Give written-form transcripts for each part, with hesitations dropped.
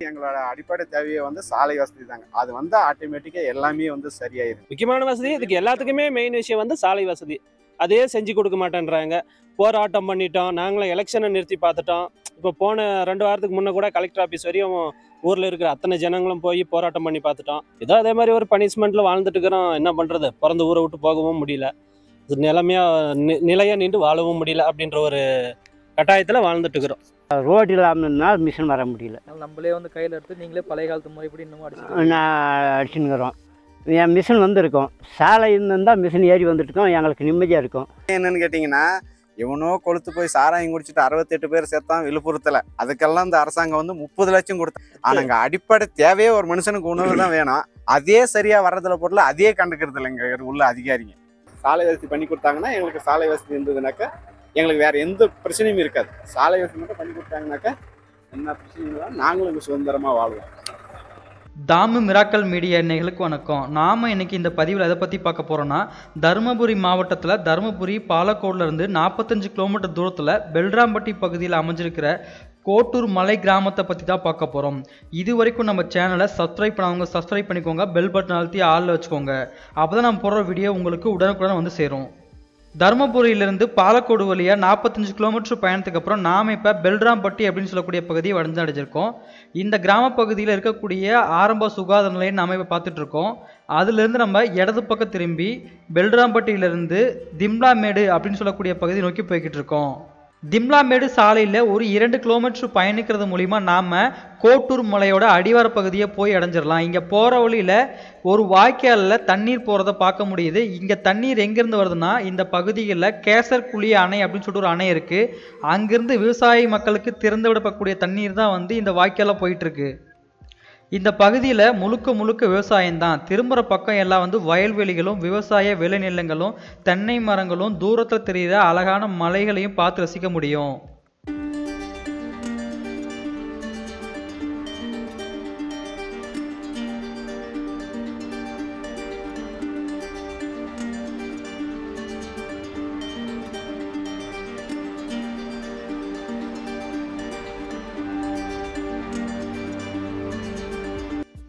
எங்களோட அடிப்படை தேவையை வந்து சாலை வசதி தாங்க. அது வந்து ஆட்டோமேட்டிக்கா எல்லாமே வந்து சரியாயிரும். முக்கியமான வசதி இதுக்கு எல்லாத்துக்குமே மெயின் விஷயம் வந்து சாலை வசதி. அதே செஞ்சு கொடுக்க மாட்டேன்றாங்க. போராட்டம் பண்ணிட்டோம், நாங்களும் எலெக்ஷனை நிறுத்தி பார்த்துட்டோம். இப்போ போன 2 வாரத்துக்கு முன்னே கூட கலெக்டர் ஆஃபீஸ் வரையும் ஊரில் இருக்கிற அத்தனை ஜனங்களும் போய் போராட்டம் பண்ணி பார்த்துட்டோம். ஏதோ அதே மாதிரி ஒரு பனிஷ்மெண்ட்டில் வாழ்ந்துட்டு இருக்கிறோம். என்ன பண்ணுறது, பிறந்த ஊரை விட்டு போகவும் முடியல, நிலையாக நின்று வாழவும் முடியல அப்படின்ற ஒரு கட்டாயத்தில் வாழ்ந்துட்டு இருக்கிறோம். ரோடு இல்லாமல் மிஷின் வர முடியல. நம்மளே வந்து கையில் எடுத்து நீங்களே பழைய காலத்து முறைப்படி இன்னமும் அடிச்சுன்னுக்கிறோம். என் மிஷின் வந்துருக்கோம், சாலை இருந்தால் மிஷின் ஏறி வந்துட்டுருக்கோம், எங்களுக்கு நிம்மதியாக இருக்கும். என்னன்னு கேட்டிங்கன்னா, இவனோ கொளுத்து போய் சாராயம் குடிச்சிட்டு 68 பேர் சேர்த்தான் விழுப்புரத்தில். அதுக்கெல்லாம் இந்த அரசாங்கம் வந்து 30 லட்சம் கொடுத்தேன். ஆனால் அடிப்படை தேவையே ஒரு மனுஷனுக்கு உணவு தான் வேணும். அதே சரியாக வர்றதுல பொருள் அதே கண்டுக்கிறது இல்லைங்க உள்ள அதிகாரிங்க. சாலை வசதி பண்ணி கொடுத்தாங்கன்னா, எங்களுக்கு சாலை வசதி இருந்ததுனாக்கா எங்களுக்கு வேறு எந்த பிரச்சனையும் இருக்காது. சாலை வசதி மட்டும் பண்ணி கொடுத்தாங்கனாக்கா என்ன பிரச்சனையும் இல்லை, நாங்களும் சுதந்திரமாக வாழ்வோம். தாமு மிராக்கல் மீடியா எண்ணெய்களுக்கு வணக்கம். நாம் இன்றைக்கி இந்த பதிவில் எதை பற்றி பார்க்க போகிறோன்னா, தருமபுரி மாவட்டத்தில் தருமபுரி பாலக்கோட்லேருந்து 45 கிலோமீட்டர் தூரத்தில் பெல்ராம்பட்டி பகுதியில் அமைஞ்சிருக்கிற கோட்டூர் மலை கிராமத்தை பற்றி தான் பார்க்க போகிறோம். இது வரைக்கும் நம்ம சேனலை சப்ஸ்கிரைப் பண்ணவங்க சப்ஸ்கிரைப் பண்ணிக்கோங்க, பெல் பட்டன் அழுத்தி ஆளில் வச்சுக்கோங்க. அப்போ தான் நம்ம போடுற வீடியோ உங்களுக்கு உடனுக்குடன் வந்து சேரும். தருமபுரியிலிருந்து பாலக்கோடு வழியாக 45 கிலோமீட்டர் பயணத்துக்கு அப்புறம் நாம் இப்போ பெல்ராம்பட்டி அப்படின்னு சொல்லக்கூடிய பகுதியை வளர்ந்து அடைஞ்சிருக்கோம். இந்த கிராம பகுதியில் இருக்கக்கூடிய ஆரம்ப சுகாதார நிலையம் நாம் இப்போ பார்த்துட்ருக்கோம். அதுலேருந்து நம்ம இடது பக்கம் திரும்பி பெல்ராம்பட்டியிலிருந்து திம்லாமேடு அப்படின்னு சொல்லக்கூடிய பகுதியை நோக்கி போய்கிட்டு இருக்கோம். திம்லாமேடு சாலையில் ஒரு 2 கிலோமீட்டர் பயணிக்கிறது மூலிமா நாம் கோட்டூர் மலையோட அடிவார பகுதியை போய் அடைஞ்சிடலாம். இங்கே போகிற வழியில் ஒரு வாய்க்காலில் தண்ணீர் போகிறத பார்க்க முடியுது. இங்கே தண்ணீர் எங்கேருந்து வருதுன்னா, இந்த பகுதிகளில் கேசர்குழி அணை அப்படின்னு சொல்லிட்டு ஒரு அணை இருக்குது. அங்கேருந்து விவசாய மக்களுக்கு திறந்து விடப்படக்கூடிய தண்ணீர் தான் வந்து இந்த வாய்க்காலில் போயிட்டுருக்கு. இந்த பகுதியில் முழுக்க விவசாயம்தான். திரும்புகிற பக்கம் எல்லாம் வந்து வயல்வெளிகளும் விவசாய விளைநிலங்களும் தென்னை மரங்களும் தூரத்தில் தெரிகிற அழகான மலைகளையும் பார்த்து ரசிக்க முடியும்.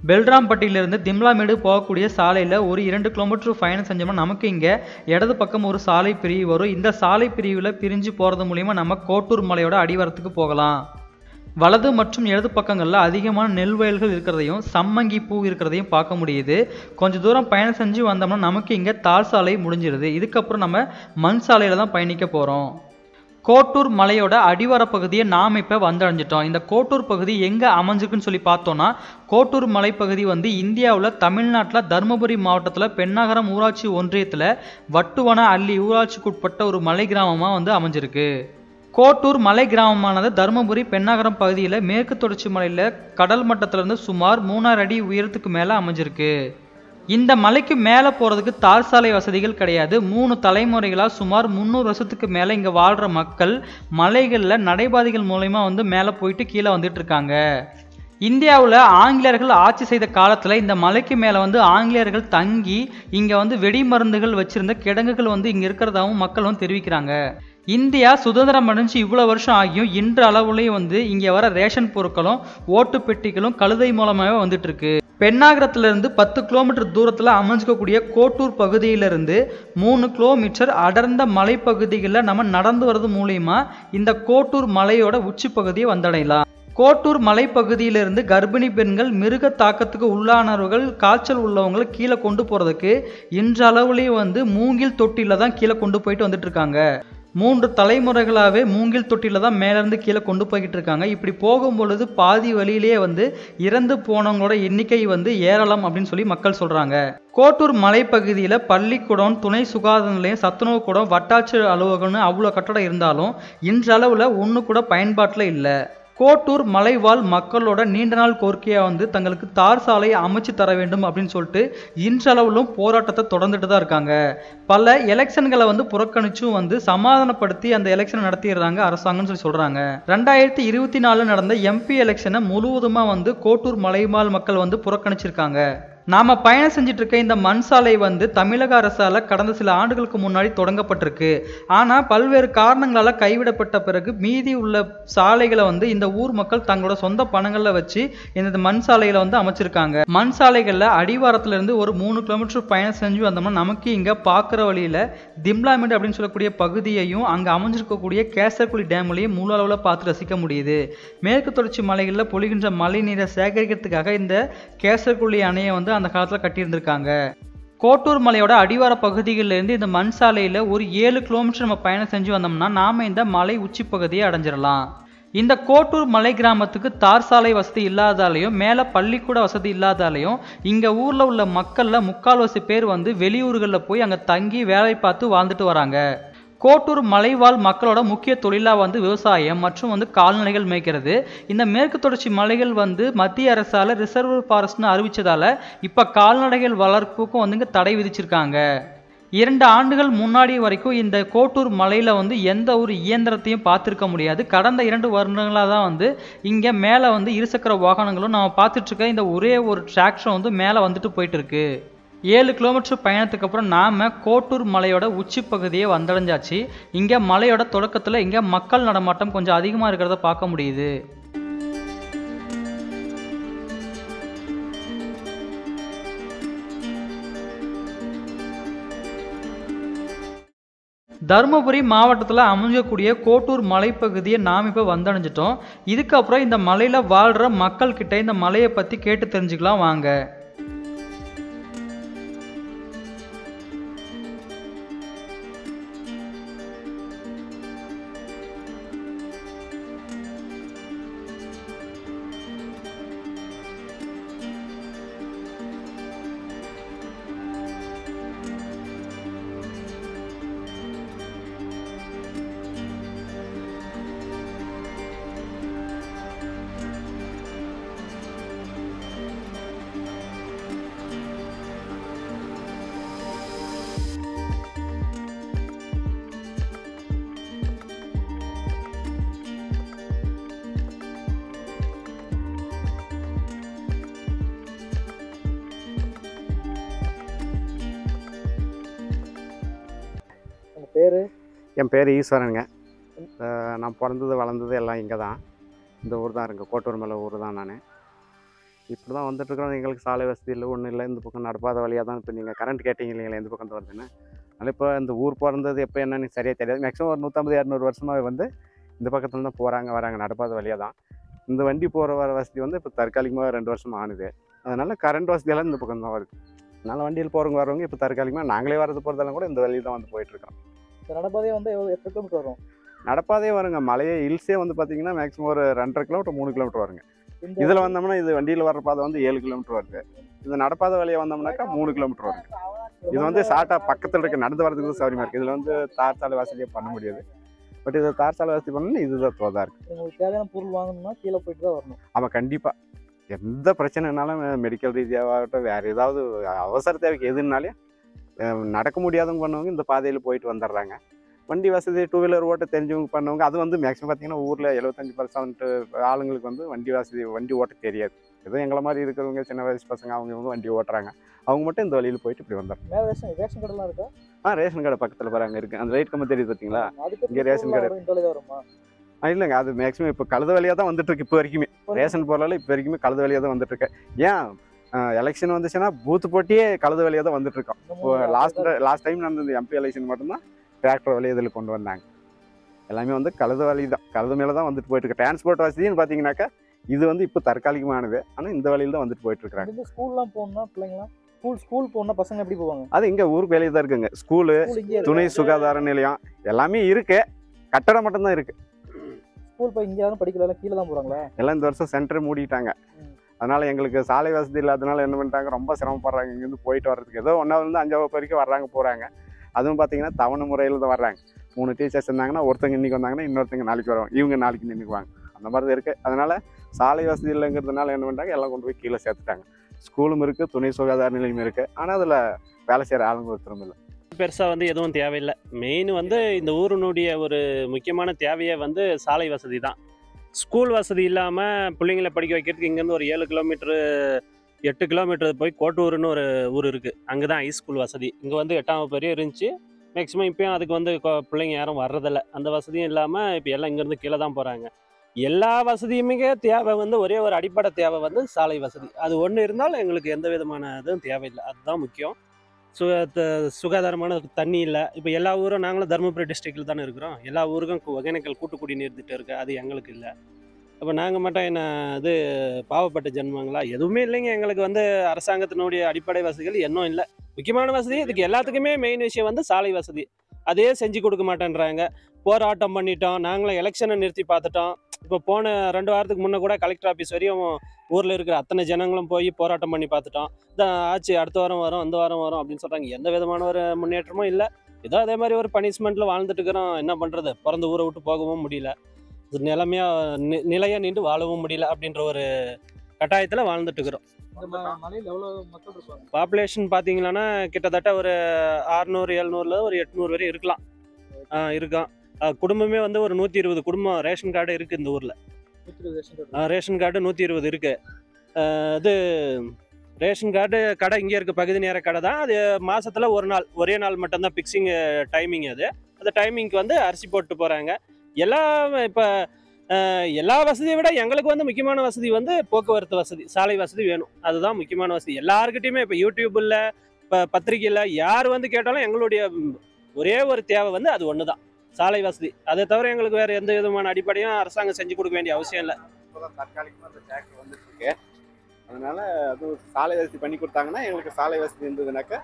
பெல்ராம்பட்டியிலிருந்து திம்லாமேடு போகக்கூடிய சாலையில் ஒரு 2 கிலோமீட்டர் பயணம் செஞ்சோம்னா நமக்கு இங்கே இடது பக்கம் ஒரு சாலை பிரிவு வரும். இந்த சாலை பிரிவில் பிரிஞ்சு போகிறது மூலிமா நம்ம கோட்டூர் மலையோட அடிவாரத்துக்கு போகலாம். வலது மற்றும் இடது பக்கங்களில் அதிகமான நெல் வயல்கள் இருக்கிறதையும் சம்மங்கி பூ இருக்கிறதையும் பார்க்க முடியுது. கொஞ்சம் தூரம் பயணம் செஞ்சு வந்தோம்னா நமக்கு இங்கே தார் சாலை முடிஞ்சிருது. இதுக்கப்புறம் நம்ம மண் சாலையில் தான் பயணிக்க போகிறோம். கோட்டூர் மலையோட அடிவார பகுதியை நாம் இப்போ வந்தடைஞ்சிட்டோம். இந்த கோட்டூர் பகுதி எங்கே அமைஞ்சிருக்குன்னு சொல்லி பார்த்தோன்னா, கோட்டூர் மலைப்பகுதி வந்து இந்தியாவில் தமிழ்நாட்டில் தருமபுரி மாவட்டத்தில் பெண்ணாகரம் ஊராட்சி ஒன்றியத்தில் வட்டுவன அள்ளி ஊராட்சிக்குட்பட்ட ஒரு மலை கிராமமாக வந்து அமைஞ்சிருக்கு. கோட்டூர் மலை கிராமமானது தருமபுரி பெண்ணாகரம் பகுதியில் மேற்கு தொடர்ச்சி மலையில் கடல் மட்டத்திலிருந்து சுமார் 3000 அடி உயரத்துக்கு மேலே அமைஞ்சிருக்கு. இந்த மலைக்கு மேலே போகிறதுக்கு தார் சாலை வசதிகள் கிடையாது. 3 தலைமுறைகளாக சுமார் 300 வருஷத்துக்கு மேலே இங்கே வாழ்கிற மக்கள் மலைகளில் நடைபாதைகள் மூலயமா வந்து மேலே போயிட்டு கீழே வந்துட்டு இருக்காங்க. இந்தியாவில் ஆங்கிலேயர்கள் ஆட்சி செய்த காலத்தில் இந்த மலைக்கு மேலே வந்து ஆங்கிலேயர்கள் தங்கி இங்கே வந்து வெடி மருந்துகள் வச்சுருந்த கிடங்குகள் வந்து இங்கே இருக்கிறதாகவும் மக்கள் வந்து தெரிவிக்கிறாங்க. இந்தியா சுதந்திரம் அடைஞ்சு இவ்வளோ வருஷம் ஆகியும் இன்று அளவுலேயும் வந்து இங்கே வர ரேஷன் பொருட்களும் ஓட்டு பெட்டிகளும் கழுதை மூலமாகவே வந்துட்டு இருக்கு. பெண்ணாகரத்திலிருந்து 10 கிலோமீட்டர் தூரத்தில் அமைஞ்சிக்கக்கூடிய கோட்டூர் பகுதியிலிருந்து 3 கிலோமீட்டர் அடர்ந்த மலைப்பகுதிகளில் நம்ம நடந்து வர்றது மூலயமா இந்த கோட்டூர் மலையோட உச்சி பகுதியை வந்தடையலாம். கோட்டூர் மலைப்பகுதியிலிருந்து கர்ப்பிணி பெண்கள், மிருக தாக்கத்துக்கு உள்ளானவர்கள், காய்ச்சல் உள்ளவங்களை கீழே கொண்டு போகிறதுக்கு இன்றளவுலேயே வந்து மூங்கில் தொட்டியில் தான் கீழே கொண்டு போயிட்டு வந்துட்டு இருக்காங்க. 3 தலைமுறைகளாகவே மூங்கில் தொட்டியில் தான் மேலேருந்து கீழே கொண்டு போய்கிட்டு இருக்காங்க. இப்படி போகும்பொழுது பாதி வழியிலேயே வந்து இறந்து போனவங்களோட எண்ணிக்கை வந்து ஏறலாம் அப்படின்னு சொல்லி மக்கள் சொல்கிறாங்க. கோட்டூர் மலைப்பகுதியில் பள்ளிக்கூடம், துணை சுகாதார நிலையம், சத்துணவு கூடம், வட்டாட்சியர் அலுவலகம்னு அவ்வளோ கட்டடம் இருந்தாலும் இன்றளவில் ஒன்று கூட பயன்பாட்டில் இல்லை. கோட்டூர் மலைவாழ் மக்களோட நீண்ட நாள் கோரிக்கையாக வந்து தங்களுக்கு தார் சாலை அமைச்சு தர வேண்டும் அப்படின்னு சொல்லிட்டு இன்றளவிலும் போராட்டத்தை தொடர்ந்துட்டு தான் இருக்காங்க. பல எலெக்ஷன்களை வந்து புறக்கணிச்சும் வந்து சமாதானப்படுத்தி அந்த எலெக்ஷன் நடத்திடுறாங்க அரசாங்கம்னு சொல்லி சொல்றாங்க. 2024 நடந்த MP எலெக்ஷனை முழுவதுமா வந்து கோட்டூர் மலைவாழ் மக்கள் வந்து புறக்கணிச்சிருக்காங்க. நாம பயணம் செஞ்சுட்டு இருக்க இந்த மண் சாலை வந்து தமிழக அரசால கடந்த சில ஆண்டுகளுக்கு முன்னாடி தொடங்கப்பட்டிருக்கு. ஆனா பல்வேறு காரணங்களால கைவிடப்பட்ட பிறகு மீதி உள்ள சாலைகளை வந்து இந்த ஊர் மக்கள் தங்களோட சொந்த பணங்கள்ல வச்சு இந்த மண் சாலைகளை வந்து அமைச்சிருக்காங்க. மண் சாலைகள்ல அடிவாரத்துல இருந்து ஒரு 3 கிலோமீட்டர் பயணம் செஞ்சு வந்தோம்னா நமக்கு இங்க பாக்குற வழியில திம்லாமேடு அப்படின்னு சொல்லக்கூடிய பகுதியையும் அங்க அமைஞ்சிருக்கக்கூடிய கேசர்குழி டேம்லையும் முழு அளவுல பார்த்து ரசிக்க முடியுது. மேற்கு தொடர்ச்சி மலைகளில் பொழிகின்ற மழை நீரை சேகரிக்கிறதுக்காக இந்த கேசர்குழி அணையை வந்து அந்த காலத்துல கட்டியிருந்திருக்காங்க. கோட்டூர் மலையோட அடிவார பகுதிகளிலிருந்து இந்த மண் சாலையில ஒரு 7 கிலோமீட்டர் நம்ம பயணம் செஞ்சு வந்தோம்னா நாம இந்த மலை உச்சி பகுதியை அடைஞ்சிடலாம். இந்த கோட்டூர் மலை கிராமத்துக்கு தார் சாலை வசதி இல்லாதாலையும் மேல பள்ளிக்கூட வசதி இல்லாதாலையும் இங்க ஊர்ல உள்ள மக்கள்ல 3/4 பேர் வந்து வெளியூர்களில் போய் அங்க தங்கி வேலை பார்த்து வாழ்ந்துட்டு வராங்க. கோட்டூர் மலைவாழ் மக்களோட முக்கிய தொழிலாக வந்து விவசாயம் மற்றும் வந்து கால்நடைகள் மேய்க்கிறது. இந்த மேற்கு தொடர்ச்சி மலைகள் வந்து மத்திய அரசால ரிசர்வ் ஃபாரஸ்ட்னு அறிவிச்சதால இப்ப கால்நடைகள் வளர்ப்புக்கும் வந்து இங்க தடை விதிச்சிருக்காங்க. 2 ஆண்டுகள் முன்னாடி வரைக்கும் இந்த கோட்டூர் மலையில வந்து எந்த ஒரு இயந்திரத்தையும் பார்த்துருக்க முடியாது. கடந்த 2 வருடங்களாக தான் வந்து இங்க மேல வந்து இருசக்கர வாகனங்களும் நம்ம பார்த்துட்டு இருக்க இந்த ஒரே ஒரு டிராக்டர் வந்து மேல வந்துட்டு போயிட்டு இருக்கு. 7 கிலோமீட்டர் பயணத்துக்கு அப்புறம் நாம கோட்டூர் மலையோட உச்சி பகுதியை வந்தடைஞ்சாச்சு. இங்க மலையோட தொடக்கத்துல இங்க மக்கள் நடமாட்டம் கொஞ்சம் அதிகமா இருக்கிறத பார்க்க முடியுது. தருமபுரி மாவட்டத்தில் அமைஞ்சக்கூடிய கோட்டூர் மலைப்பகுதியை நாம் இப்போ வந்தடைஞ்சிட்டோம். இதுக்கப்புறம் இந்த மலையில வாழ்ற மக்கள் கிட்ட இந்த மலையை பத்தி கேட்டு தெரிஞ்சுக்கலாம் வாங்க. பேரு? என் பேர் ஈஸ்வரனுங்க. நான் பிறந்தது வளர்ந்தது எல்லாம் இங்கே தான், இந்த ஊர் தான் இருக்குது, கோட்டூர் மலை ஊர் தான். நான் இப்படி தான் வந்துட்டுருக்குறோம். எங்களுக்கு சாலை வசதி இல்லை, ஒன்றும் இல்லை. இந்த பக்கம் நடப்பாத வழியாக தான். இப்போ நீங்கள் கரண்ட் கேட்டிங்க இல்லைங்களா, எந்த பக்கம் வருதுன்னு. அதனால் இப்போ இந்த ஊர் பிறந்தது எப்போ என்னன்னு சரியாக தெரியாது. மேக்ஸிமம் ஒரு 150-200 வருஷமாக வந்து இந்த பக்கத்தில் தான் போகிறாங்க வராங்க, நடப்பாத வழியாக தான். இந்த வண்டி போகிற வசதி வந்து இப்போ தற்காலிகமாக 2 வருஷமாக ஆணுது. அதனால் கரண்ட் வசதியெல்லாம் இந்த பக்கம் தான் வருது. அதனால் வண்டியில் போகிறவங்க வரவங்க இப்போ தற்காலிகமாக நாங்களே வரது போகிறதெல்லாம் கூட இந்த வழியில் தான் வந்து போயிட்டுருக்கோம். நடப்பாதையே வந்து எத்தனை கிலோமீட்டர் வரும்? நடப்பாதே வருங்க. மலையே ஹில்ஸே வந்து பார்த்தீங்கன்னா மேக்ஸிமம் ஒரு 2.5 கிலோமீட்டர் 3 கிலோமீட்டர் வருங்க. இதில் வந்தோம்னா இது வண்டியில் வர்ற பாதை வந்து 7 கிலோமீட்டர் வருது. இது நடப்பாத வழியாக வந்தோம்னாக்கா 3 கிலோமீட்டர் வருங்க. இது வந்து ஷார்ட்டாக பக்கத்தில் இருக்க நடந்து வரதுக்கு சௌரியமாக இருக்குது. இதில் வந்து தார் சாலை வசதியை பண்ண முடியாது. பட் இதை தார் சாலை வசதி பண்ணணும்னா இதுதான் தோதாக இருக்குது. உங்களுக்கு தேவையான பொருள் வாங்கணும்னா கீழே போயிட்டு தான் வரணும். ஆமாம், கண்டிப்பாக. எந்த பிரச்சனைனாலும் மெடிக்கல் ரீதியாகட்டும் வேறு ஏதாவது அவசர தேவைக்கு எதுனாலே நடக்க முடியாதவங்க பண்ணவங்க இந்த பாதையில் போயிட்டு வந்துடுறாங்க. வண்டி வசதி 2 வீலர் ஓட்ட தெரிஞ்சவங்க பண்ணவங்க அது வந்து மேக்ஸிமம் பார்த்தீங்கன்னா ஊரில் 75% ஆளுங்களுக்கு வந்து வண்டி ஓட்ட தெரியாது. ஏதோ எங்களை மாதிரி இருக்கிறவங்க சின்ன வயசு பசங்க அவங்க வண்டி ஓட்டுறாங்க. அவங்க மட்டும் இந்த வழியில் போயிட்டு இப்படி வந்துடுறாங்க. மேலே ரேஷன் கடைலாம் இருக்கா? ரேஷன் கடை பக்கத்தில் போகிறாங்க இருக்குது. அந்த லைட் கம்பம் தெரியுது பார்த்தீங்களா, இங்கே ரேஷன் கடை. வருமா? இல்லைங்க, அது மேக்ஸிமம் இப்போ கழுத வழியாக தான் வந்துட்டு இருக்கு. இப்போ வரைக்குமே ரேஷன் பொருளால் இப்போ வரைக்குமே கழுத வழியாக தான் வந்துட்டு இருக்கேன். ஏன் எலெக்ஷன் வந்துச்சுன்னா பூத்து போட்டியே கழுத வழியாக தான் வந்துட்டு இருக்கோம். இப்போ லாஸ்ட் டைம் நடந்த MP எலெக்ஷன் மட்டும்தான் டிராக்டர் வழி இதில் கொண்டு வந்தாங்க. எல்லாமே வந்து கழுத வழி தான், கழுத மேலே தான் வந்துட்டு போயிட்டு இருக்கு. டிரான்ஸ்போர்ட் வசதின்னு பார்த்தீங்கன்னாக்கா இது வந்து இப்போ தற்காலிகமானது. ஆனால் இந்த வழியில் தான் வந்துட்டு போயிட்டு இருக்காங்க. ஸ்கூல்லாம் போகணும்னா பிள்ளைங்களா ஸ்கூல் போகணும்னா பசங்க எப்படி போவாங்க? அது இங்கே ஊருக்கு வெளியே தான் இருக்குங்க. ஸ்கூலு, துணை சுகாதார நிலையம் எல்லாமே இருக்கு. கட்டடம் மட்டும்தான் இருக்கு. ஸ்கூல் போய் இங்கே யாரும் படிக்கல, கீழே தான் போகிறாங்களா? எல்லாம் இந்த வருஷம் சென்டர் மூடிட்டாங்க. அதனால எங்களுக்கு சாலை வசதி இல்லாதனால என்ன பண்ணிட்டாங்க, ரொம்ப சிரமப்படுறாங்க இங்கேருந்து போயிட்டு வர்றதுக்கு. ஏதோ 1ஆவதுலேருந்து 5ஆவது வகுப்பு வரைக்கும் வர்றாங்க போகிறாங்க. அதுவும் பார்த்தீங்கன்னா தவணை முறையில் தான் வர்றாங்க. 3 டீச்சர்ஸ் இருந்தாங்கன்னா ஒருத்தங்க இன்றைக்கி வந்தாங்கன்னா இன்னொருத்தங்க நாளைக்கு வருவாங்க, இவங்க நாளைக்கு நின்றுக்குவாங்க. அந்த மாதிரி தான் இருக்குது. அதனால சாலை வசதி இல்லைங்கிறதுனால என்ன பண்ணுறாங்க, எல்லாம் கொண்டு போய் கீழே சேர்த்துட்டாங்க. ஸ்கூலும் இருக்குது, துணை சுகாதார நிலையம் இருக்குது, ஆனால் அதில் வேலை செய்கிற ஆளுங்க ஒருத்தரும் இல்லை. பெருசாக வந்து எதுவும் தேவையில்லை. மெயின் வந்து இந்த ஊரினுடைய ஒரு முக்கியமான தேவையே வந்து சாலை வசதி தான். ஸ்கூல் வசதி இல்லாமல் பிள்ளைங்களை படிக்க வைக்கிறதுக்கு இங்கேருந்து ஒரு 7 கிலோமீட்டரு 8 கிலோமீட்டர் போய் கோட்டூர்னு ஒரு ஊர் இருக்குது, அங்கே தான் ஹை ஸ்கூல் வசதி. இங்கே வந்து 8ஆம் வகுப்பு வரையும் இருந்துச்சு. மேக்ஸிமம் இப்போயும் அதுக்கு வந்து பிள்ளைங்க யாரும் வர்றதில்ல. அந்த வசதியும் இல்லாமல் இப்போ எல்லாம் இங்கேருந்து கீழே தான் போகிறாங்க. எல்லா வசதியுமே தேவை வந்து ஒரே ஒரு அடிப்படை தேவை வந்து சாலை வசதி. அது ஒன்று இருந்தாலும் எங்களுக்கு எந்த விதமான இதுவும் தேவையில்லை. அதுதான் முக்கியம். சுகாதாரமான தண்ணி இல்லை. இப்போ எல்லா ஊரும் நாங்களும் தருமபுரி டிஸ்ட்ரிக்டில் தானே இருக்கிறோம். எல்லா ஊருக்கும் ஒகேனக்கல் கூட்டு குடிநீர் திட்டம் இருக்குது, அது எங்களுக்கு இல்லை. அப்போ நாங்கள் மட்டும் என்ன இது பாவப்பட்ட ஜென்மங்களா? எதுவுமே இல்லைங்க. எங்களுக்கு வந்து அரசாங்கத்தினுடைய அடிப்படை வசதிகள் இன்னும் இல்லை. முக்கியமான வசதி இதுக்கு எல்லாத்துக்குமே மெயின் விஷயம் வந்து சாலை வசதி. அதே செஞ்சு கொடுக்க மாட்டேன்றாங்க. போராட்டம் பண்ணிட்டோம், நாங்களும் எலெக்ஷனை நிறுத்தி பார்த்துட்டோம். இப்போ போன 2 வாரத்துக்கு முன்னே கூட கலெக்டர் ஆஃபீஸ் வரையும் ஊரில் இருக்கிற அத்தனை ஜனங்களும் போய் போராட்டம் பண்ணி பார்த்துட்டோம். இதான் ஆச்சு, அடுத்த வாரம் வரும், அந்த வாரம் வரும் அப்படின்னு சொல்கிறாங்க. எந்த விதமான ஒரு முன்னேற்றமும் இல்லை. ஏதோ அதே மாதிரி ஒரு பனிஷ்மெண்ட்டில் வாழ்ந்துட்டு இருக்கிறோம். என்ன பண்ணுறது, பிறந்த ஊரை விட்டு போகவும் முடியல, நிலையாக நின்று வாழவும் முடியல அப்படின்ற ஒரு கட்டாயத்தில் வாழ்ந்துட்டு இருக்கிறோம். மலையில் எவ்வளோ மக்கள் இருப்பாங்க? பாப்புலேஷன் பார்த்தீங்கன்னா கிட்டத்தட்ட ஒரு 600-700 ஒரு 800 வரை இருக்கலாம். இருக்கான். குடும்பமே வந்து ஒரு 120 குடும்பம் ரேஷன் கார்டு இருக்குது இந்த ஊரில். ரேஷன் கார்டு 120 இருக்குது. இது ரேஷன் கார்டு கடை இங்கே இருக்க பகுதி நேர கடை தான். அது மாதத்தில் ஒரே நாள் மட்டும்தான் ஃபிக்ஸிங் டைமிங். அந்த டைமிங்க்கு வந்து அரிசி போட்டு போகிறாங்க. எல்லாம் இப்போ எல்லா வசதியை விட எங்களுக்கு வந்து முக்கியமான வசதி வந்து போக்குவரத்து வசதி, சாலை வசதி வேணும். அதுதான் முக்கியமான வசதி எல்லாருக்கிட்டையுமே. இப்போ யூடியூப்பில், இப்போ பத்திரிகையில் யார் வந்து கேட்டாலும் எங்களுடைய ஒரே ஒரு தேவை வந்து அது ஒன்று தான், சாலை வசதி. அதை தவிர எங்களுக்கு வேறு எந்த விதமான அடிப்படையும் அரசாங்கம் செஞ்சு கொடுக்க வேண்டிய அவசியம் இல்லை. இப்போதான் தற்காலிகமாக அந்த டிராக்டர் வந்துட்டு இருக்கு. அதனால அது சாலை வசதி பண்ணி கொடுத்தாங்கன்னா, எங்களுக்கு சாலை வசதி இருந்ததுனாக்கா